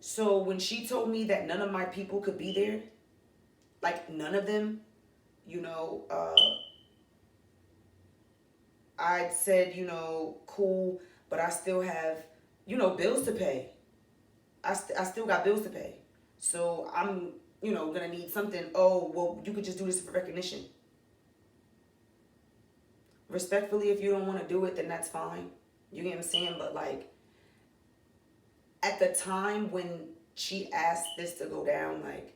A: So when she told me that none of my people could be there, like none of them, you know, I said, you know, cool, but I still have, you know, bills to pay. I still got bills to pay. So I'm, you know, going to need something. Oh, well, you could just do this for recognition. Respectfully, if you don't want to do it, then that's fine. You get what I'm saying? But like, at the time when she asked this to go down, like,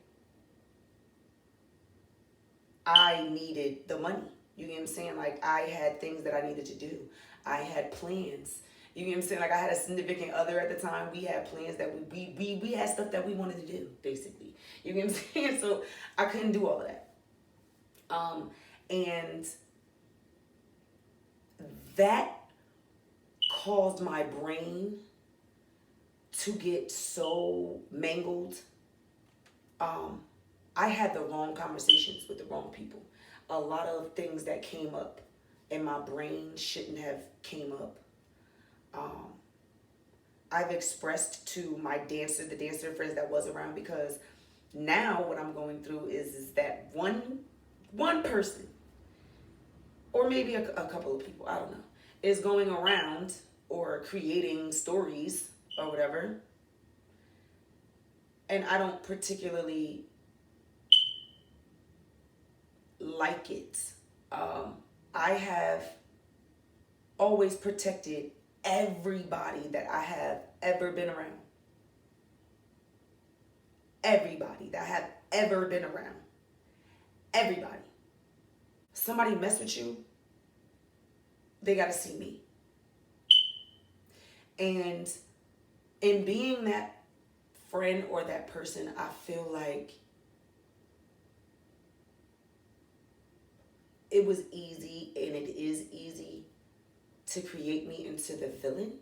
A: I needed the money. You get what I'm saying? Like, I had things that I needed to do. I had plans. You get what I'm saying? Like, I had a significant other at the time. We had plans that we had stuff that we wanted to do, basically. You get what I'm saying? So I couldn't do all of that. And that caused my brain to get so mangled I had the wrong conversations with the wrong people. A lot of things that came up in my brain shouldn't have came up. Um, I've expressed to my the dancer friends that was around, because now what I'm going through is that one person, or maybe a couple of people, I don't know, is going around or creating stories or whatever, and I don't particularly like it. Um, I have always protected everybody that I have ever been around. Everybody that I have ever been around. Everybody. Somebody mess with you, they got to see me. And in being that friend or that person, I feel like it was easy, and it is easy, to create me into the villain.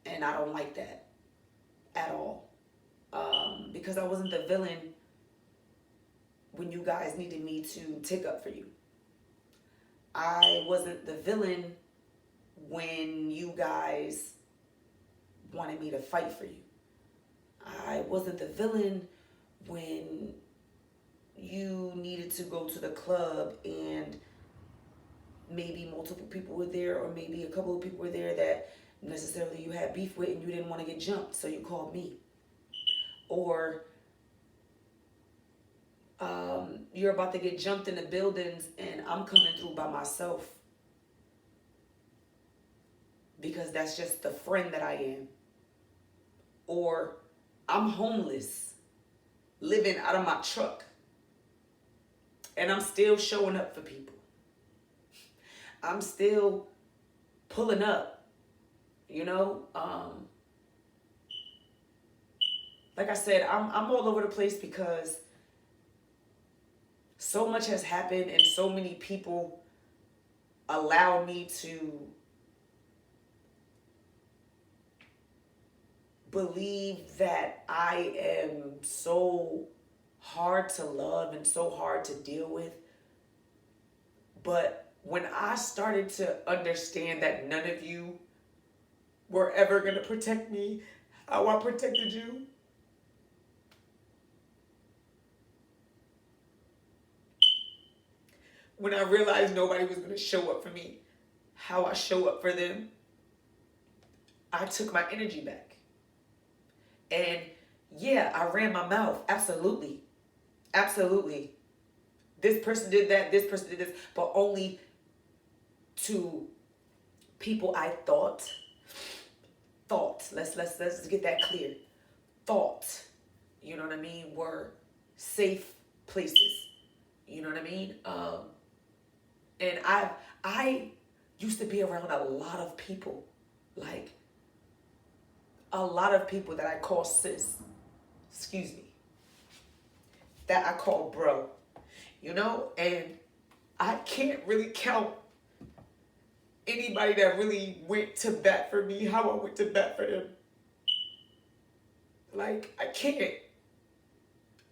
A: And I don't like that at all. Because I wasn't the villain when you guys needed me to take up for you. I wasn't the villain when you guys wanted me to fight for you. I wasn't the villain when you needed to go to the club and maybe multiple people were there, or maybe a couple of people were there that necessarily you had beef with and you didn't want to get jumped, so you called me. Or you're about to get jumped in the buildings and I'm coming through by myself, because that's just the friend that I am. Or I'm homeless, living out of my truck, and I'm still showing up for people. I'm still pulling up, you know? Like I said, I'm all over the place because so much has happened and so many people allow me to believe that I am so hard to love and so hard to deal with. But when I started to understand that none of you were ever going to protect me how I protected you, when I realized nobody was going to show up for me how I show up for them, I took my energy back. And yeah, I ran my mouth. Absolutely. Absolutely. This person did that. This person did this. But only to people I thought, let's get that clear. Thought, you know what I mean, were safe places. You know what I mean? And I used to be around a lot of people, like a lot of people that I call sis, that I call bro, you know? And I can't really count anybody that really went to bat for me how I went to bat for them. Like, I can't.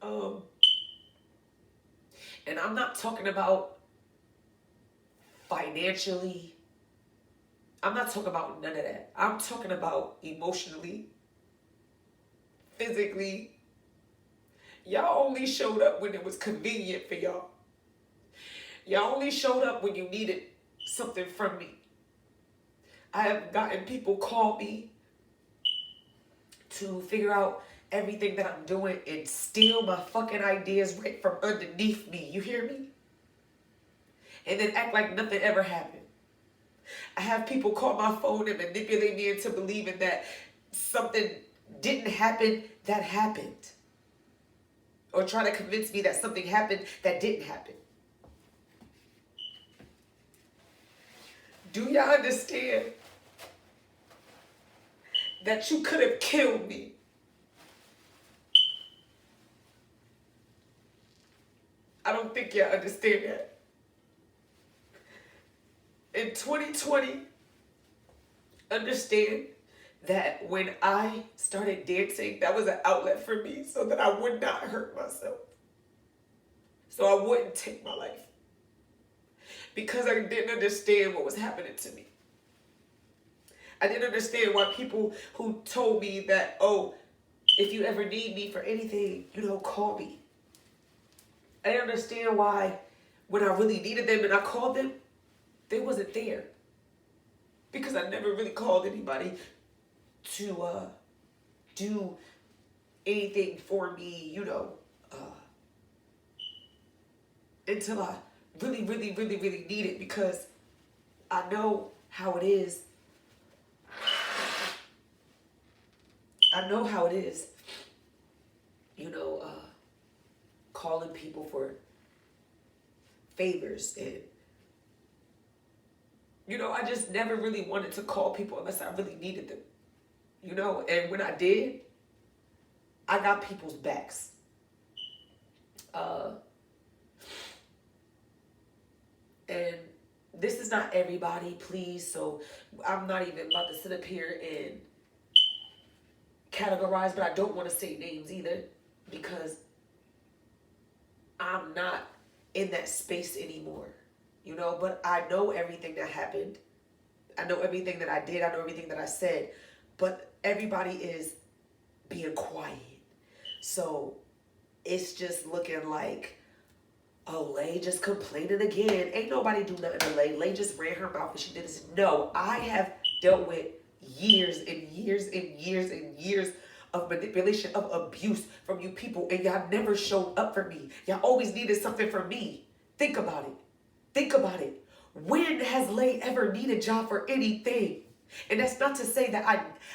A: And I'm not talking about financially. I'm not talking about none of that. I'm talking about emotionally, physically. Y'all only showed up when it was convenient for y'all. Y'all only showed up when you needed something from me. I have gotten people call me to figure out everything that I'm doing and steal my fucking ideas right from underneath me. You hear me? And then act like nothing ever happened. I have people call my phone and manipulate me into believing that something didn't happen that happened. Or try to convince me that something happened that didn't happen. Do y'all understand that you could have killed me? I don't think y'all understand that. In 2020, understand that when I started dancing, that was an outlet for me so that I would not hurt myself. So I wouldn't take my life. Because I didn't understand what was happening to me. I didn't understand why people who told me that, oh, if you ever need me for anything, call me. I didn't understand why when I really needed them and I called them, they wasn't there. Because I never really called anybody to do anything for me, until I really, really, really, really need it, because I know how it is. I know how it is, calling people for favors. And, I just never really wanted to call people unless I really needed them, and when I did, I got people's backs. And this is not everybody, please, so I'm not even about to sit up here and categorize, but I don't want to say names either, because I'm not in that space anymore, but I know everything that happened. I know everything that I did. I know everything that I said, but everybody is being quiet. So it's just looking like, oh, Lay just complaining again. Ain't nobody do nothing to Lay. Lay just ran her mouth and she did this. No, I have dealt with years and years and years and years of manipulation, of abuse from you people, and y'all never showed up for me. Y'all always needed something from me. Think about it. Think about it. When has Lay ever needed y'all for anything? And that's not to say that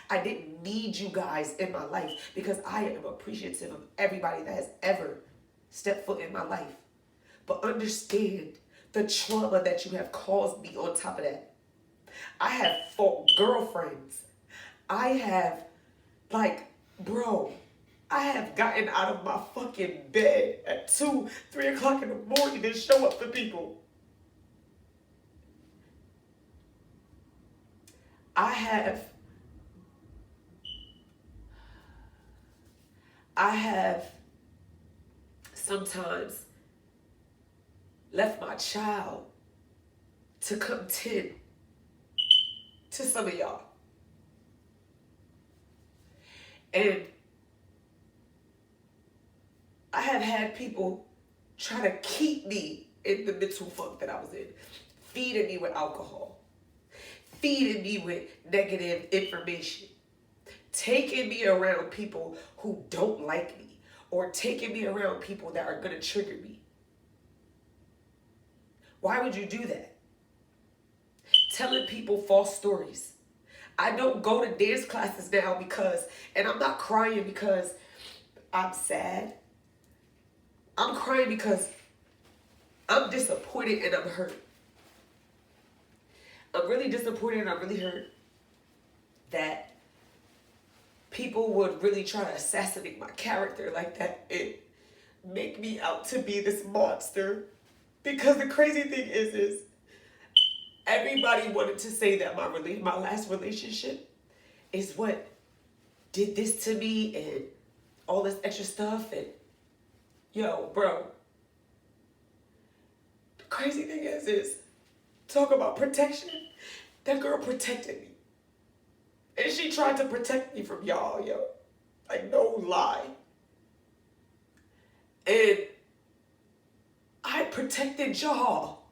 A: I didn't need you guys in my life, because I am appreciative of everybody that has ever stepped foot in my life. But understand the trauma that you have caused me on top of that. I have fought girlfriends. I have, bro, I have gotten out of my fucking bed at 2, 3 o'clock in the morning to show up for people. I have sometimes left my child to come tend to some of y'all. And I have had people try to keep me in the mental funk that I was in, feeding me with alcohol, feeding me with negative information, taking me around people who don't like me, or taking me around people that are going to trigger me. Why would you do that? Telling people false stories. I don't go to dance classes now because, and I'm not crying because I'm sad. I'm crying because I'm disappointed and I'm hurt. I'm really disappointed and I'm really hurt that people would really try to assassinate my character like that and make me out to be this monster. Because the crazy thing is everybody wanted to say that my last relationship is what did this to me and all this extra stuff. And yo, bro, the crazy thing is talk about protection. That girl protected me. And she tried to protect me from y'all, yo. Like, no lie. And I protected y'all.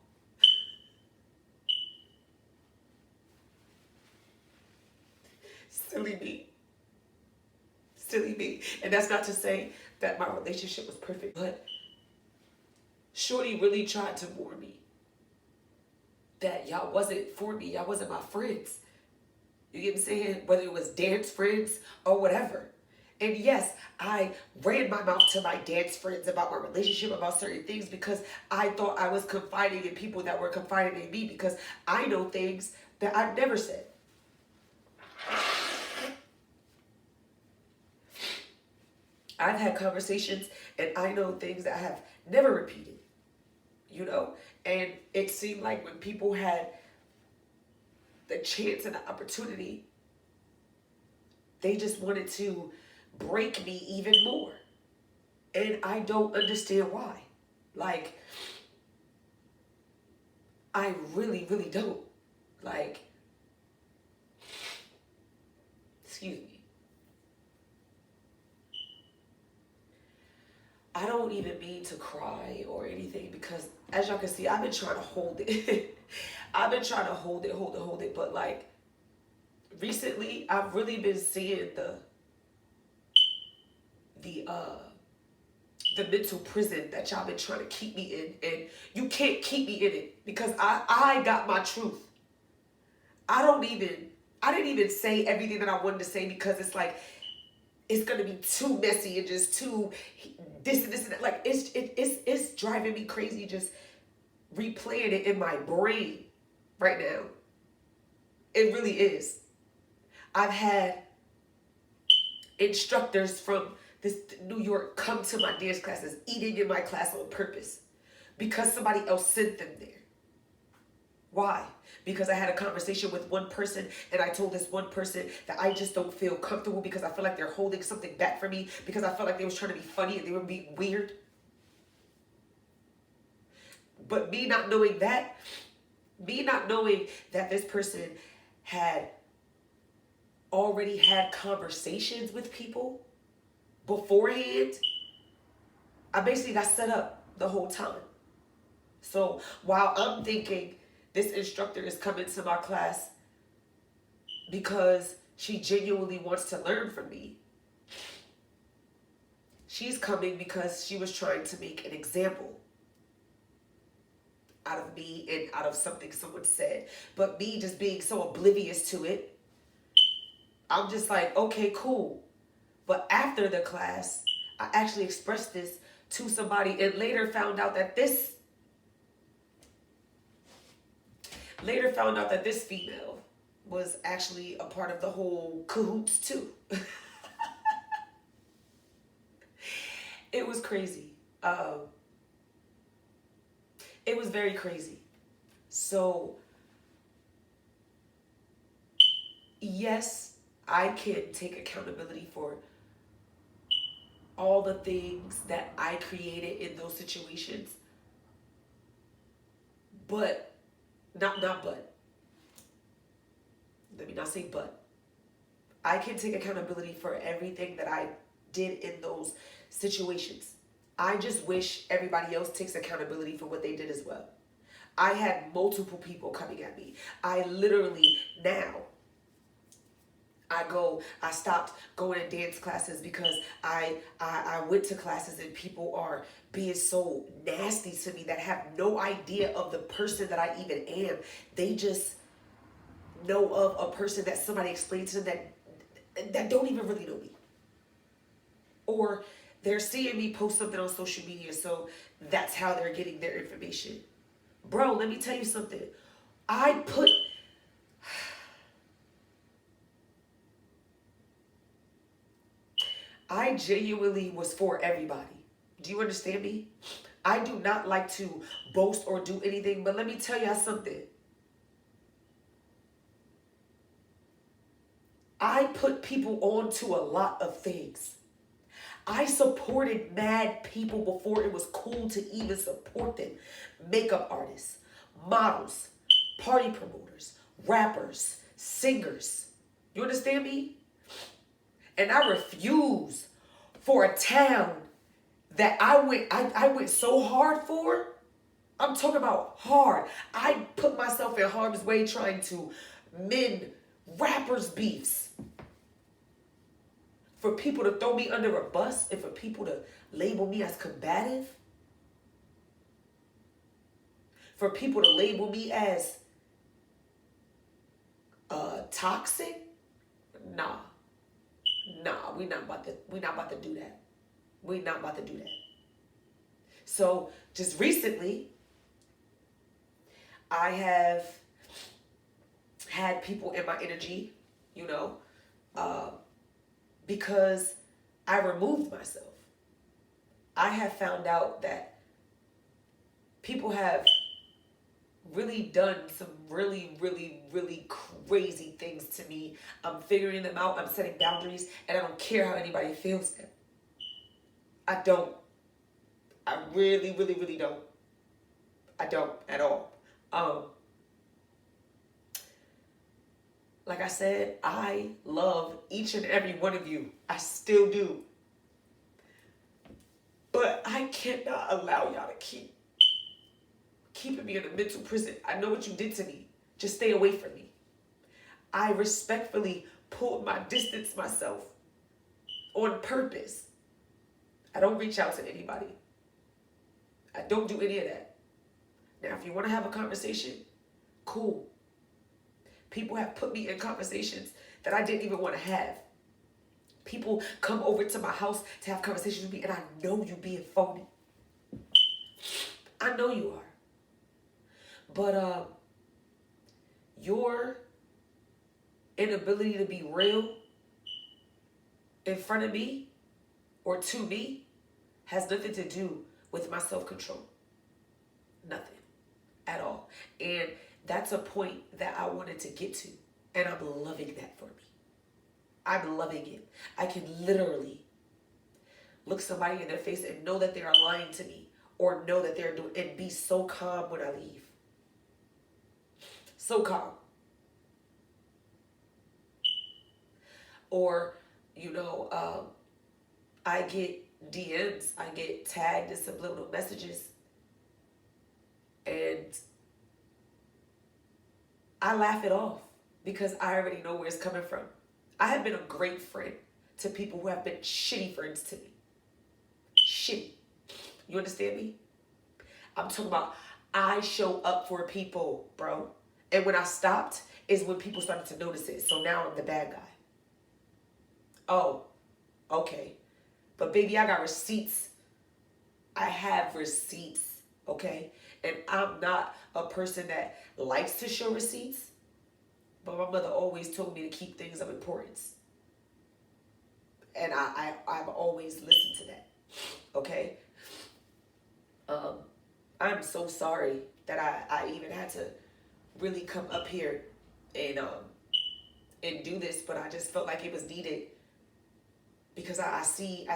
A: Silly me. Silly me. And that's not to say that my relationship was perfect, but Shorty really tried to warn me that y'all wasn't for me. Y'all wasn't my friends. You get what I'm saying? Whether it was dance friends or whatever. And yes, I ran my mouth to my dance friends about my relationship, about certain things, because I thought I was confiding in people that were confiding in me, because I know things that I've never said. I've had conversations and I know things that I have never repeated, and it seemed like when people had the chance and the opportunity They just wanted to break me even more. And I don't understand why. Like, I really, really don't. Like, excuse me. I don't even mean to cry or anything because, as y'all can see, I've been trying to hold it. I've been trying to hold it. But, like, recently, I've really been seeing the mental prison that y'all been trying to keep me in, and you can't keep me in it because I got my truth. I didn't even say everything that I wanted to say because it's like, it's gonna be too messy and just too this and this and that. Like, it's driving me crazy just replaying it in my brain right now. It really is. I've had instructors from this New York come to my dance classes, eating in my class on purpose because somebody else sent them there. Why? Because I had a conversation with one person and I told this one person that I just don't feel comfortable because I feel like they're holding something back from me because I felt like they was trying to be funny and they were being weird. But me not knowing that this person had already had conversations with people beforehand, I basically got set up the whole time. So while I'm thinking this instructor is coming to my class because she genuinely wants to learn from me, she's coming because she was trying to make an example out of me and out of something someone said. But me just being so oblivious to it, I'm just like, okay, cool. But after the class, I actually expressed this to somebody and later found out that this female was actually a part of the whole cahoots too. It was crazy. It was very crazy. So, yes, I can take accountability for all the things that I created in those situations. But, let me not say but. I can take accountability for everything that I did in those situations. I just wish everybody else takes accountability for what they did as well. I had multiple people coming at me. I literally now, I stopped going to dance classes because I went to classes and people are being so nasty to me that have no idea of the person that I even am. They just know of a person that somebody explained to them that don't even really know me. Or they're seeing me post something on social media, so that's how they're getting their information. Bro, let me tell you something. I genuinely was for everybody. Do you understand me? I do not like to boast or do anything, but let me tell y'all something. I put people onto a lot of things. I supported mad people before it was cool to even support them. Makeup artists, models, party promoters, rappers, singers. You understand me? And I refuse for a town that I went so hard for. I'm talking about hard. I put myself in harm's way trying to mend rappers' beefs. For people to throw me under a bus and for people to label me as combative. For people to label me as toxic. Nah, we're not about to do that. We're not about to do that. So just recently, I have had people in my energy, because I removed myself. I have found out that people have really done some really, really, really crazy things to me. I'm figuring them out. I'm setting boundaries, and I don't care how anybody feels them. I don't. I really, really, really don't. I don't at all. Like I said, I love each and every one of you. I still do. But I cannot allow y'all to keep keeping me in a mental prison. I know what you did to me. Just stay away from me. I respectfully pulled my distance myself on purpose. I don't reach out to anybody. I don't do any of that. Now, if you want to have a conversation, cool. People have put me in conversations that I didn't even want to have. People come over to my house to have conversations with me, and I know you being phony. I know you are. But your inability to be real in front of me or to me has nothing to do with my self-control. Nothing at all. And that's a point that I wanted to get to. And I'm loving that for me. I'm loving it. I can literally look somebody in their face and know that they are lying to me, or know that they're doing, and be so calm when I leave. So calm. Or, I get DMs, I get tagged in subliminal messages, and I laugh it off because I already know where it's coming from. I have been a great friend to people who have been shitty friends to me. Shitty. You understand me? I'm talking about I show up for people, bro. And when I stopped is when people started to notice it. So now I'm the bad guy. Oh, okay. But baby, I got receipts. I have receipts, okay? And I'm not a person that likes to show receipts. But my mother always told me to keep things of importance. And I've always listened to that, okay? I'm so sorry that I even had to really come up here and do this, but I just felt like it was needed because I see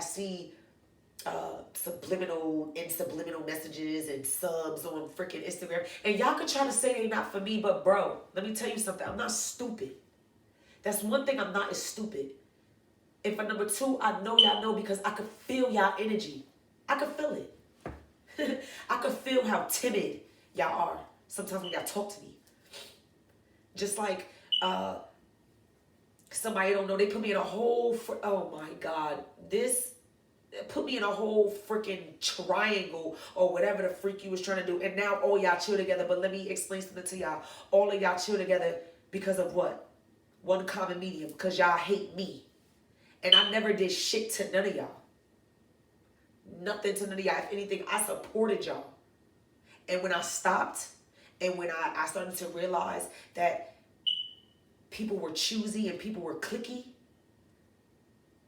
A: subliminal messages and subs on freaking Instagram, and y'all could try to say they not for me, but bro, let me tell you something. I'm not stupid. That's one thing I'm not, is stupid. And for number two, I know y'all know because I could feel y'all energy. I could feel it. I could feel how timid y'all are sometimes when y'all talk to me. Just like somebody I don't know, they put me in a whole, oh my God, this put me in a whole freaking triangle or whatever the freak you was trying to do. And now all y'all chill together. But let me explain something to y'all. All of y'all chill together because of what? One common medium. Because y'all hate me. And I never did shit to none of y'all. Nothing to none of y'all. If anything, I supported y'all. And when I stopped, and when I started to realize that people were choosy and people were cliquey,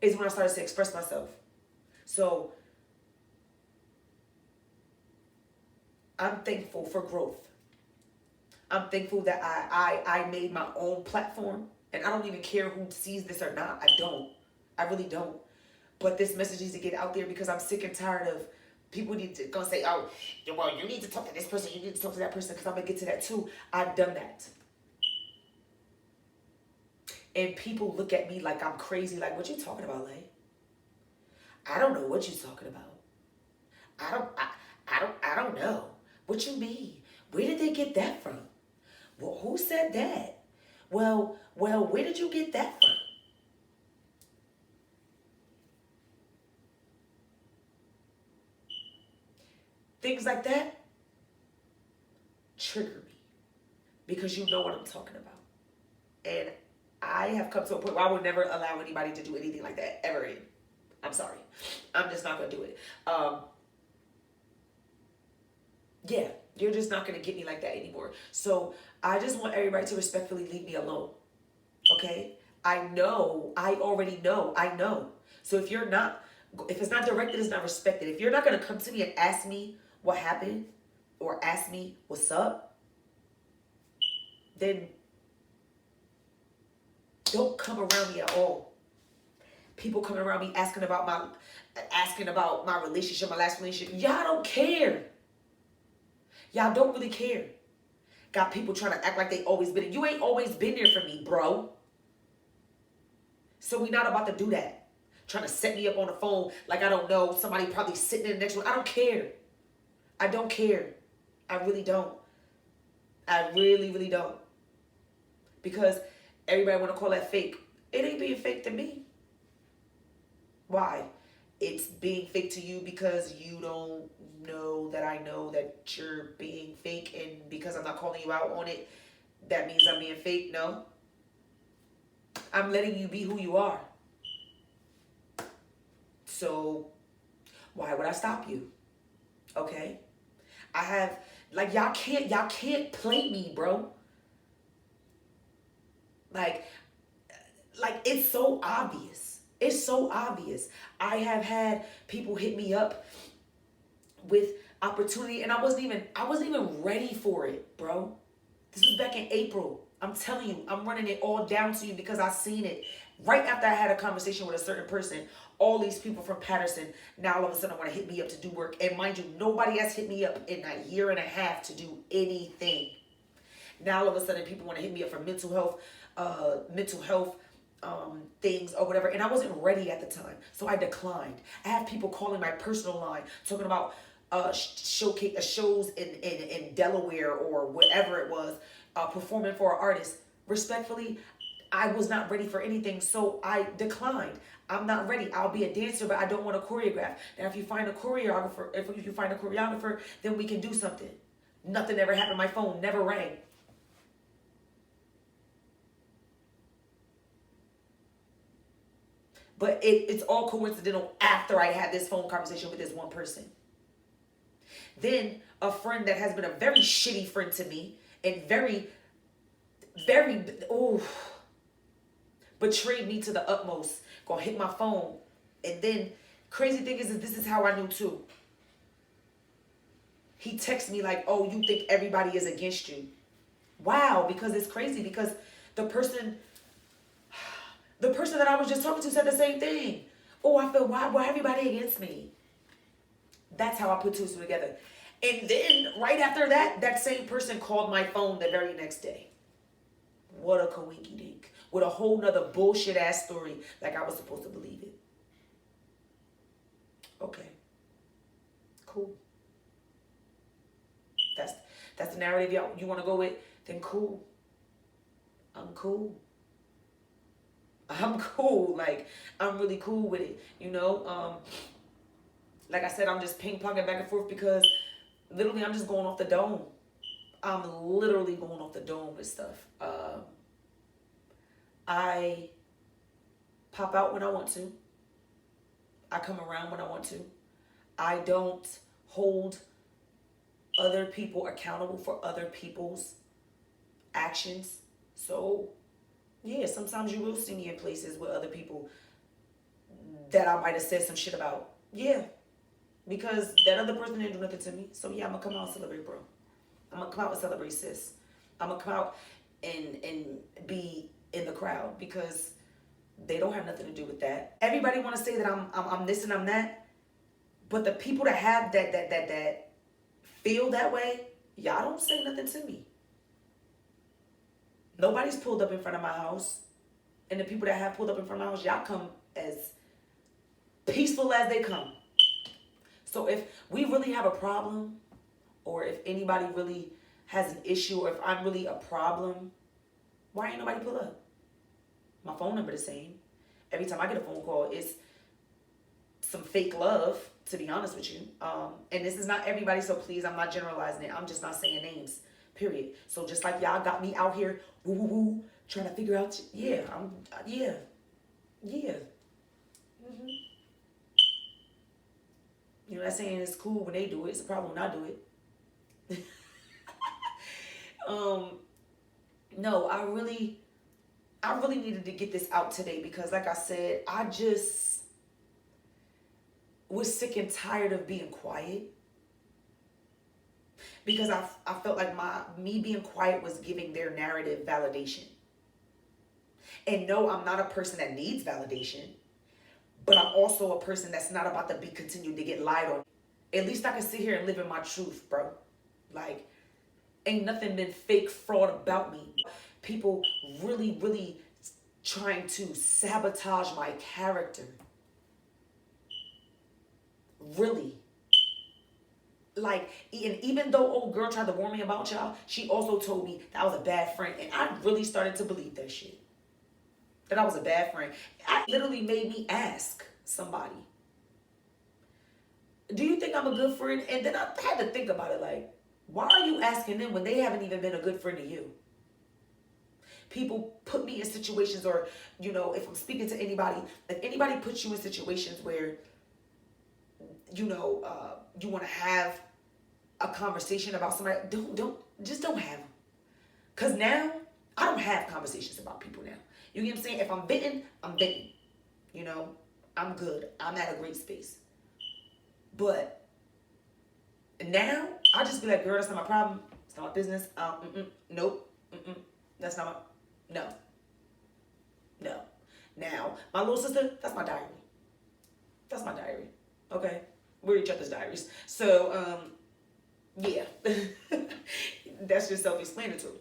A: is when I started to express myself. So I'm thankful for growth. I'm thankful that I made my own platform, and I don't even care who sees this or not. I don't. I really don't. But this message needs to get out there because I'm sick and tired of people need to go say, oh, well, you need to talk to this person, you need to talk to that person, because I'm going to get to that too. I've done that. And people look at me like I'm crazy, like, what you talking about, Lay? I don't know what you're talking about. I don't know. What you mean? Where did they get that from? Well, who said that? Well, where did you get that from? Things like that trigger me because you know what I'm talking about. And I have come to a point where I will never allow anybody to do anything like that ever again. I'm sorry. I'm just not going to do it. Yeah, you're just not going to get me like that anymore. So I just want everybody to respectfully leave me alone. Okay? I already know. I know. So if it's not directed, it's not respected. If you're not going to come to me and ask me what happened or ask me what's up, then don't come around me at all. People coming around me asking about my relationship, my last relationship. Y'all don't care. Y'all don't really care. Got people trying to act like they always been. You ain't always been there for me, bro. So we not about to do that. Trying to set me up on the phone like I don't know. Somebody probably sitting in the next room. I don't care. I don't care. I really don't. I really, really don't. Because everybody want to call that fake. It ain't being fake to me. Why? It's being fake to you because you don't know that I know that you're being fake, and because I'm not calling you out on it, that means I'm being fake? No. I'm letting you be who you are. So why would I stop you? Okay? I have, like, y'all can't play me, bro. Like it's so obvious. It's so obvious. I have had people hit me up with opportunity, and I wasn't even ready for it, bro. This was back in April. I'm telling you, I'm running it all down to you because I seen it. Right after I had a conversation with a certain person, all these people from Patterson now all of a sudden want to hit me up to do work. And mind you, nobody has hit me up in a year and a half to do anything. Now all of a sudden people want to hit me up for mental health things or whatever, and I wasn't ready at the time, so I declined. I have people calling my personal line talking about shows in Delaware or whatever it was, performing for an artist. Respectfully, I was not ready for anything, so I declined. I'm not ready. I'll be a dancer, but I don't want to choreograph. Now, if you find a choreographer, then we can do something. Nothing ever happened. My phone never rang. But it's all coincidental after I had this phone conversation with this one person. Then a friend that has been a very shitty friend to me and very, very, betrayed me to the utmost. Gonna hit my phone. And then crazy thing is this is how I knew too. He texts me like, oh, you think everybody is against you. Wow, because it's crazy because the person that I was just talking to said the same thing. Oh, I feel, why everybody against me? That's how I put two together. And then right after that same person called my phone the very next day. What a coinky dink. With a whole nother bullshit ass story like I was supposed to believe it. Okay. Cool. That's the narrative you want to go with, then cool. I'm cool. I'm cool. Like, I'm really cool with it. You know, like I said, I'm just ping-ponging back and forth because literally I'm just going off the dome. I'm literally going off the dome with stuff. I pop out when I want to. I come around when I want to. I don't hold other people accountable for other people's actions. So, yeah, sometimes you will see me in places with other people that I might have said some shit about. Yeah, because that other person didn't do nothing to me. So, yeah, I'm going to come out and celebrate, bro. I'm going to come out and celebrate, sis. I'm going to come out and be in the crowd because they don't have nothing to do with that. Everybody want to say that I'm this and I'm that. But the people that have that feel that way, y'all don't say nothing to me. Nobody's pulled up in front of my house. And the people that have pulled up in front of my house, y'all come as peaceful as they come. So if we really have a problem, or if anybody really has an issue, or if I'm really a problem, why ain't nobody pull up? My phone number the same. Every time I get a phone call, it's some fake love, to be honest with you. And this is not everybody, so please, I'm not generalizing it. I'm just not saying names, period. So just like y'all got me out here, woo, woo, woo, trying to figure out, yeah. Mm-hmm. You know, that saying it's cool when they do it. It's a problem when I do it. No, I really needed to get this out today because, like I said, I just was sick and tired of being quiet. because I felt like me being quiet was giving their narrative validation. And no, I'm not a person that needs validation, but I'm also a person that's not about to be continued to get lied on. At least I can sit here and live in my truth, bro. Like, ain't nothing been fake fraud about me. People really, really trying to sabotage my character. Really. Like, and even though old girl tried to warn me about y'all, she also told me that I was a bad friend. And I really started to believe that shit. That I was a bad friend. I literally made me ask somebody, do you think I'm a good friend? And then I had to think about it, like, why are you asking them when they haven't even been a good friend to you? People put me in situations, or, if I'm speaking to anybody, if anybody puts you in situations where, you want to have a conversation about somebody, don't have them. Because now, I don't have conversations about people now. You get what I'm saying? If I'm venting, I'm venting. I'm good. I'm at a great space. But now, I just be like, girl, that's not my problem. It's not my business. Nope. That's not my, no. Now, my little sister, that's my diary. That's my diary. Okay? We're each other's diaries. So, yeah. That's just self-explanatory.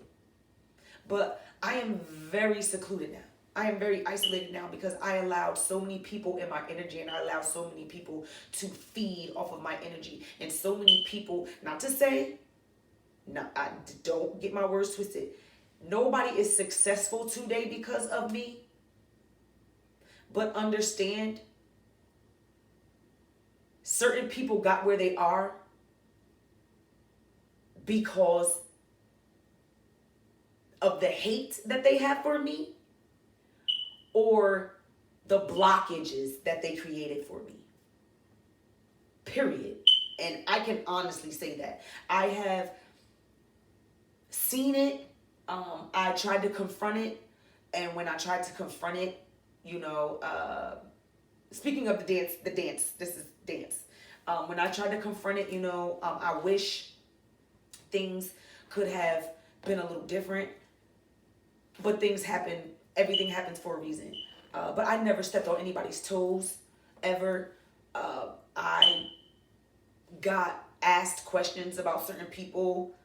A: But I am very secluded now. I am very isolated now because I allowed so many people in my energy, and I allowed so many people to feed off of my energy. And so many people, not to say, I don't get my words twisted. Nobody is successful today because of me. But understand, certain people got where they are because of the hate that they have for me, or the blockages that they created for me. Period. And I can honestly say that. I have seen it. I tried to confront it. And when I tried to confront it, speaking of the dance, this is dance. When I tried to confront it, I wish things could have been a little different. But things happen. Everything happens for a reason. But I never stepped on anybody's toes, ever. I got asked questions about certain people,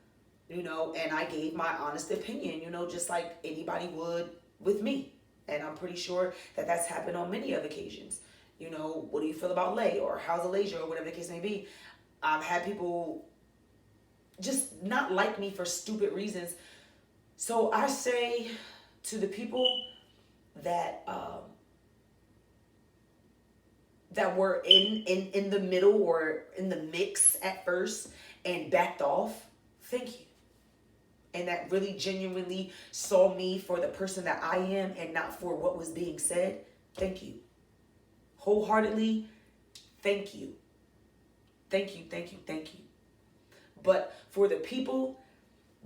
A: and I gave my honest opinion, just like anybody would with me. And I'm pretty sure that that's happened on many other occasions. What do you feel about Lay, or how's Alasia, or whatever the case may be. I've had people just not like me for stupid reasons. So I say to the people that that were in the middle or in the mix at first and backed off, thank you. And that really genuinely saw me for the person that I am and not for what was being said, thank you. Wholeheartedly, thank you. Thank you, thank you, thank you. But for the people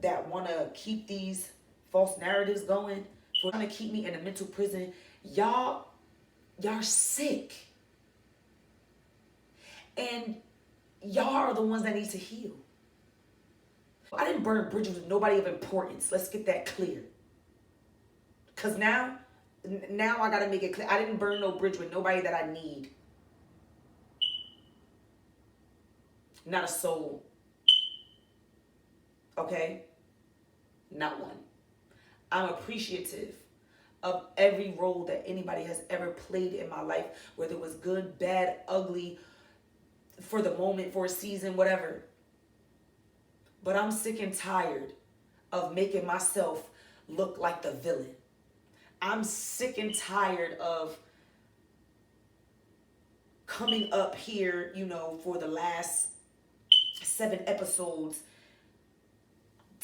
A: that want to keep these false narratives going, for trying to keep me in a mental prison, y'all sick. And y'all are the ones that need to heal. I didn't burn bridges with nobody of importance. Let's get that clear. Because now I got to make it clear. I didn't burn no bridge with nobody that I need. Not a soul. Okay? Not one. I'm appreciative of every role that anybody has ever played in my life, whether it was good, bad, ugly, for the moment, for a season, whatever. But I'm sick and tired of making myself look like the villain. I'm sick and tired of coming up here, for the last 7 episodes,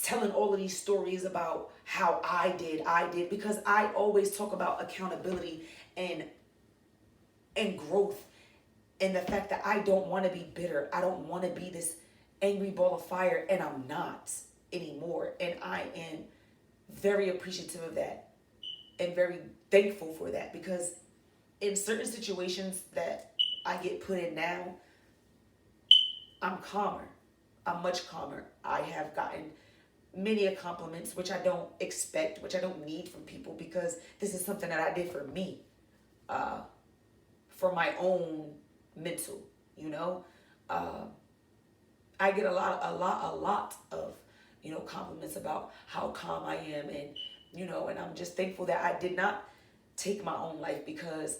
A: telling all of these stories about how I did, because I always talk about accountability and growth, and the fact that I don't want to be bitter. I don't want to be this angry ball of fire, and I'm not anymore. And I am very appreciative of that and very thankful for that, because in certain situations that I get put in now, I'm calmer. I'm much calmer. I have gotten many compliments, which I don't expect, which I don't need from people, because this is something that I did for me, uh, for my own mental, you know. Uh, I get a lot of, compliments about how calm I am, and and I'm just thankful that I did not take my own life, because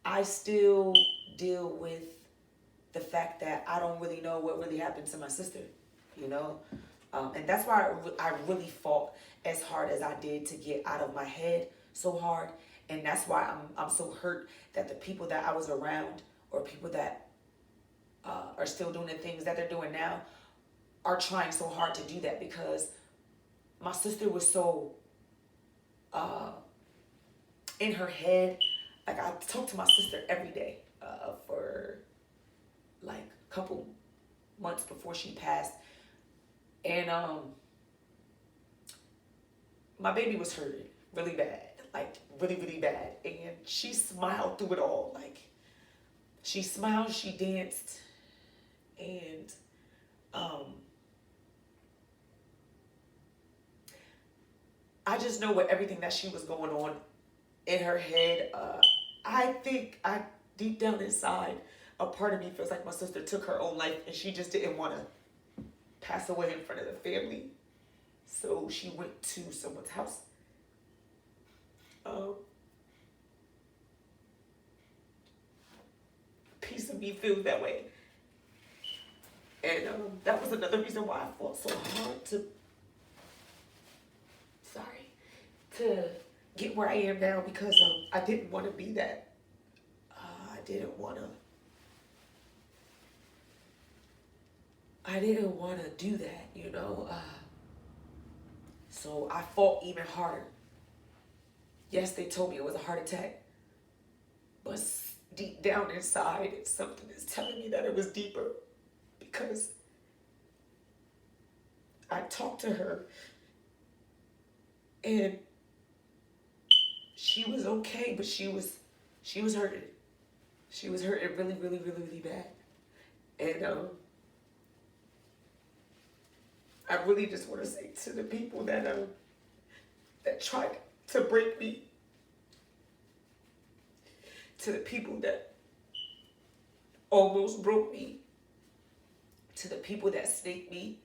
A: I still deal with the fact that I don't really know what really happened to my sister, you know? And that's why I really fought as hard as I did to get out of my head so hard. And that's why I'm so hurt that the people that I was around, or people that are still doing the things that they're doing now, are trying so hard to do that, because my sister was so in her head. Like, I talk to my sister every day for like a couple months before she passed. And my baby was hurting really bad, like really, really bad. And she smiled through it all. Like, she smiled, she danced, and I just know with everything that she was going on in her head, I think deep down inside, a part of me feels like my sister took her own life, and she just didn't want to pass away in front of the family. So she went to someone's house. A piece of me feels that way. And that was another reason why I fought so hard to get where I am now, because I didn't want to be that. I didn't want to do that, you know. So I fought even harder. Yes, they told me it was a heart attack, but deep down inside, something is telling me that it was deeper, because I talked to her, and she was okay, but she was hurting. She was hurting really, really, really, really bad. And I really just want to say to the people that tried to break me, to the people that almost broke me, to the people that snaked me,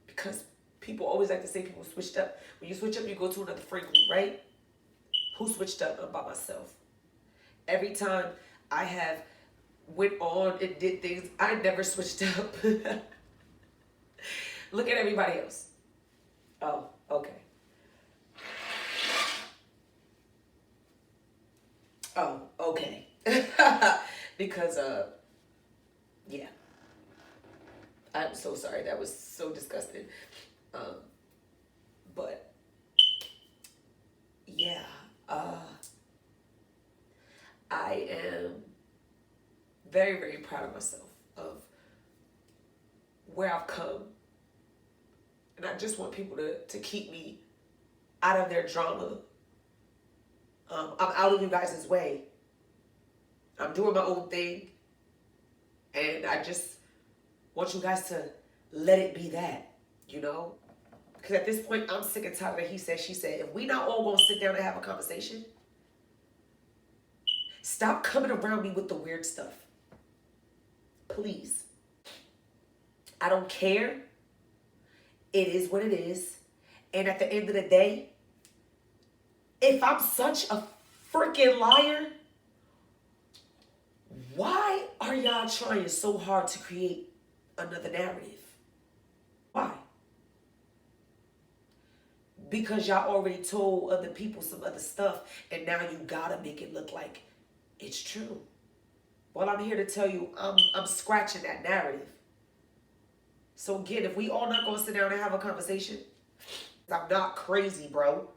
A: because people always like to say people switched up. When you switch up, you go to another friend group, right? Who switched up? I'm by myself. Every time I have went on and did things, I never switched up. Look at everybody else. Oh, okay. Oh, okay. Because, yeah. I'm so sorry. That was so disgusting. But, yeah. I am very, very proud of myself, of where I've come. And I just want people to keep me out of their drama. I'm out of you guys' way. I'm doing my own thing. And I just want you guys to let it be that, you know? Because at this point, I'm sick and tired of the he said, she said. If we not all going to sit down and have a conversation, stop coming around me with the weird stuff. Please. I don't care. It is what it is. And at the end of the day, if I'm such a freaking liar, why are y'all trying so hard to create another narrative? Why? Because y'all already told other people some other stuff, and now you gotta make it look like it's true. Well, I'm here to tell you, I'm scratching that narrative. So again, if we all not gonna sit down and have a conversation, I'm not crazy, bro.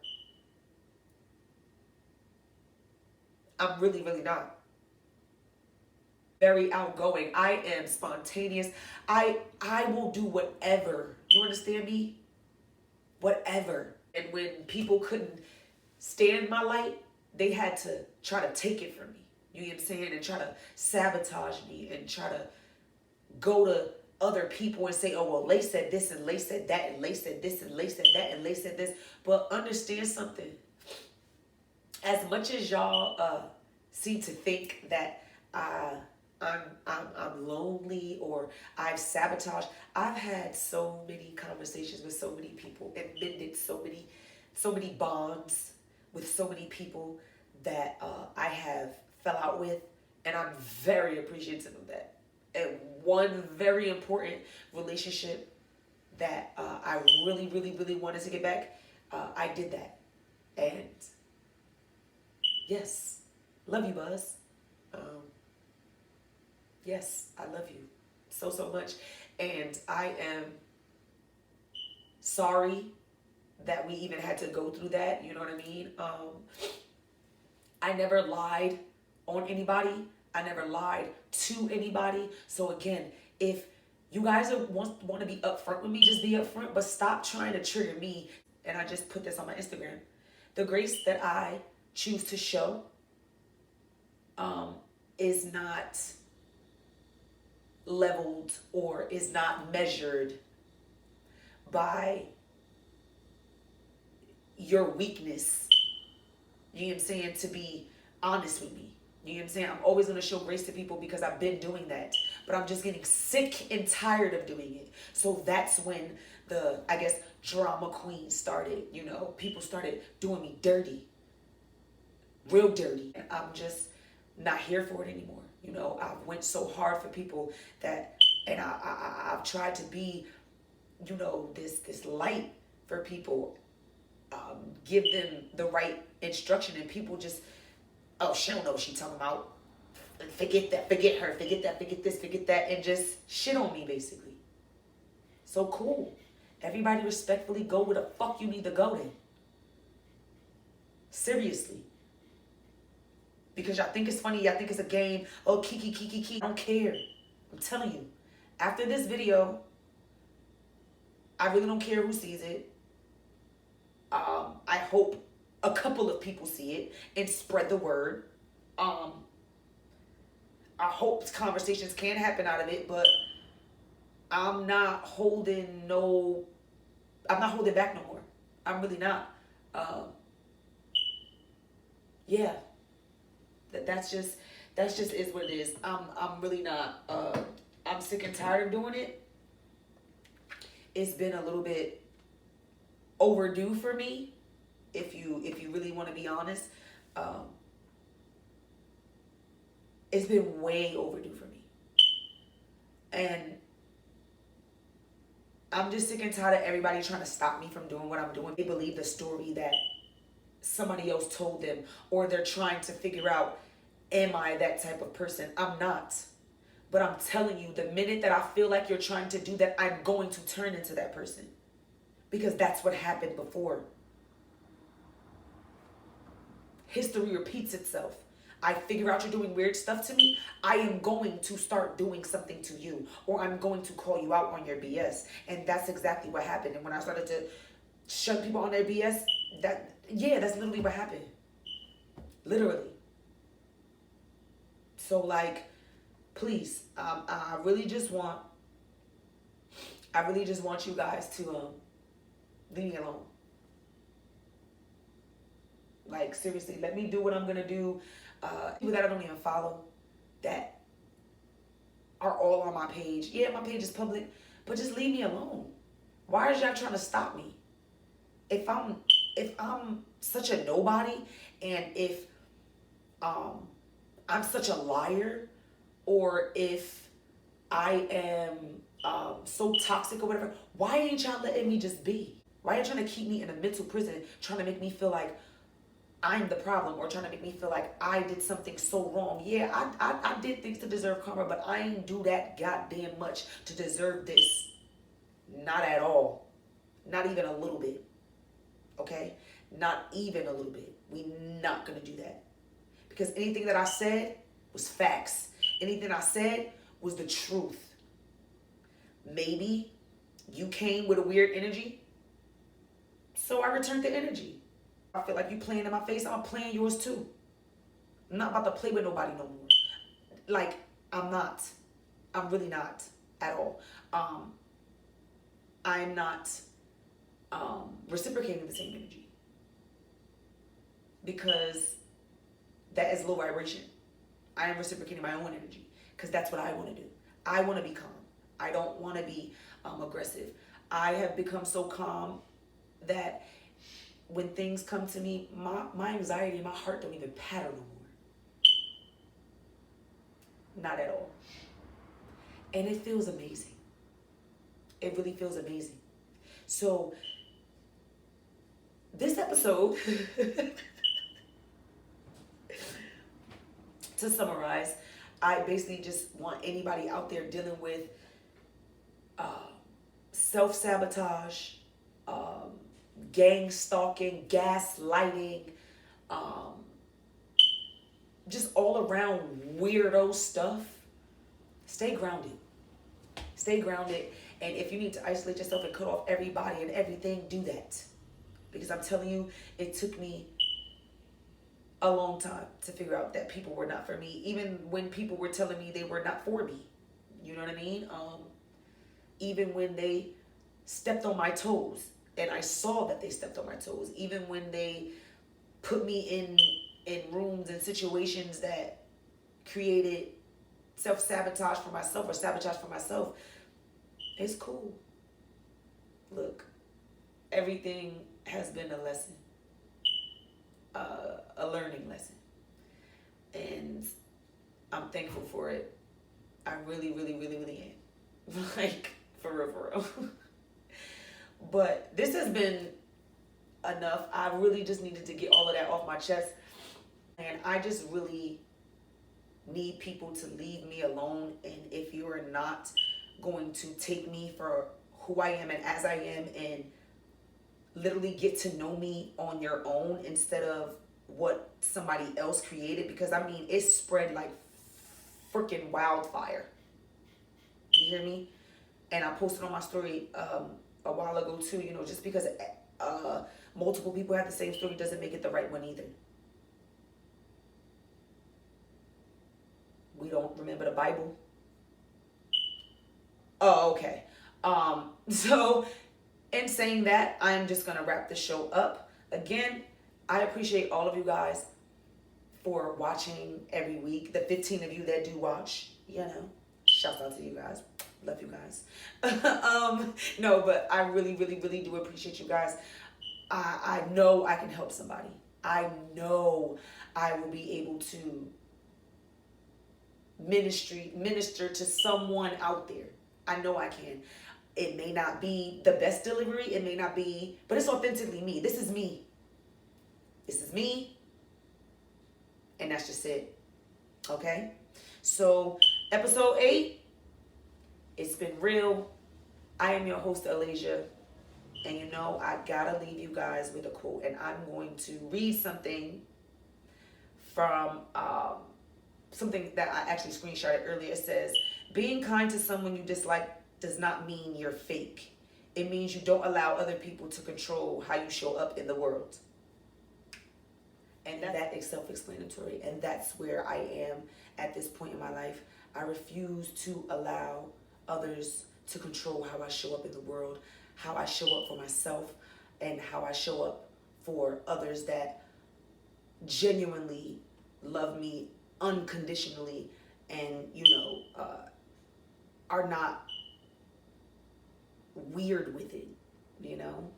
A: I'm really, really not. Very outgoing. I am spontaneous. I will do whatever. You understand me? Whatever. And when people couldn't stand my light, they had to try to take it from me. You know what I'm saying? And try to sabotage me and try to go to other people and say, oh, well, Lay said this and Lay said that and Lay said this and Lay said that and Lay said this. But understand something. As much as y'all seem to think that I'm lonely or I've sabotaged, I've had so many conversations with so many people and mended so many bonds with so many people that I have fell out with, and I'm very appreciative of that. And one very important relationship that I really, really, really wanted to get back, I did that. And yes, love you, Buzz. Yes, I love you so, so much. And I am sorry that we even had to go through that. You know what I mean? I never lied on anybody. I never lied to anybody. So again, if you guys want to be upfront with me, just be upfront, but stop trying to trigger me. And I just put this on my Instagram. The grace that I choose to show is not leveled or is not measured by your weakness. You know what I'm saying? To be honest with me. You know what I'm saying? I'm always going to show grace to people because I've been doing that. But I'm just getting sick and tired of doing it. So that's when the, I guess, drama queen started. You know, people started doing me dirty. Real dirty. And I'm just not here for it anymore. You know, I've went so hard for people that, and I've tried to be, you know, this light for people. Give them the right instruction, and people just, oh, she don't know what she's talking about. Forget that, forget her, forget that, forget this, forget that, and just shit on me, basically. So cool. Everybody respectfully go where the fuck you need to go then. Seriously. Because y'all think it's funny, y'all think it's a game. Oh, kiki. I don't care. I'm telling you. After this video, I really don't care who sees it. I hope a couple of people see it and spread the word. I hope conversations can happen out of it, but I'm not holding back no more. I'm really not. Yeah. That's just is what it is. I'm really not. I'm sick and tired of doing it. It's been a little bit overdue for me, if you really want to be honest. It's been way overdue for me, and I'm just sick and tired of everybody trying to stop me from doing what I'm doing. They believe the story that somebody else told them, or they're trying to figure out, am I that type of person? I'm not. But I'm telling you, the minute that I feel like you're trying to do that, I'm going to turn into that person. Because that's what happened before. History repeats itself. I figure out you're doing weird stuff to me, I am going to start doing something to you. Or I'm going to call you out on your BS. And that's exactly what happened. And when I started to shut people on their BS, that's literally what happened. Literally. So, like, please, I really just want you guys to leave me alone. Like, seriously, let me do what I'm gonna do. People that I don't even follow, that are all on my page. Yeah, my page is public, but just leave me alone. Why are y'all trying to stop me? If I'm such a nobody, and if I'm such a liar, or if I am so toxic or whatever, why ain't y'all letting me just be? Why are you trying to keep me in a mental prison, trying to make me feel like I'm the problem, or trying to make me feel like I did something so wrong? Yeah, I did things to deserve karma, but I ain't do that goddamn much to deserve this. Not at all. Not even a little bit. Okay? Not even a little bit. We not gonna do that. Because anything that I said was facts. Anything I said was the truth. Maybe you came with a weird energy, so I returned the energy. I feel like you playing in my face, I'm playing yours too. I'm not about to play with nobody no more. Like, I'm not. I'm really not. at all. I'm not reciprocating the same energy because that is low vibration. I am reciprocating my own energy because that's what I want to do. I want to be calm. I don't want to be aggressive. I have become so calm that when things come to me, my anxiety and my heart don't even patter no more. Not at all. And it feels amazing. It really feels amazing. So this episode, to summarize, I basically just want anybody out there dealing with self-sabotage, gang stalking, gaslighting, just all around weirdo stuff. Stay grounded. Stay grounded. And if you need to isolate yourself and cut off everybody and everything, do that. Because I'm telling you, it took me a long time to figure out that people were not for me. Even when people were telling me they were not for me. You know what I mean? Even when they stepped on my toes and I saw that they stepped on my toes. Even when they put me in rooms and situations that created self-sabotage for myself or sabotage for myself. It's cool. Look, everything has been a lesson, a learning lesson. And I'm thankful for it. I really, really, really, really am. Like, for real, for real. But this has been enough. I really just needed to get all of that off my chest. And I just really need people to leave me alone. And if you are not going to take me for who I am and as I am and literally get to know me on your own instead of what somebody else created, because I mean, it spread like freaking wildfire. You hear me? And I posted on my story a while ago too, you know, just because multiple people have the same story doesn't make it the right one either. We don't remember the Bible. Oh, okay. So in saying that, I'm just going to wrap the show up. Again, I appreciate all of you guys for watching every week. The 15 of you that do watch, you know, shout out to you guys. Love you guys. No, but I really, really, really do appreciate you guys. I know I can help somebody. I know I will be able to minister to someone out there. I know I can. It may not be the best delivery. It may not be, but it's authentically me. This is me. This is me. And that's just it. Okay? So, episode 8. It's been real. I am your host, Alasia. And you know, I gotta leave you guys with a quote. And I'm going to read something from something that I actually screenshotted earlier. It says, being kind to someone you dislike does not mean you're fake. It means you don't allow other people to control how you show up in the world. And that is self-explanatory. And that's where I am at this point in my life. I refuse to allow others to control how I show up in the world, how I show up for myself, and how I show up for others that genuinely love me unconditionally and, you know, are not weird with it, you know?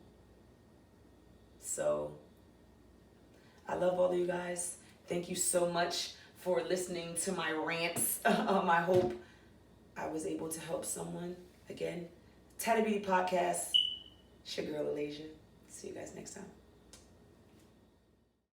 A: So, I love all of you guys. Thank you so much for listening to my rants. I hope I was able to help someone. Again, Tatty Beauty Podcast. It's your girl, Alasia. See you guys next time.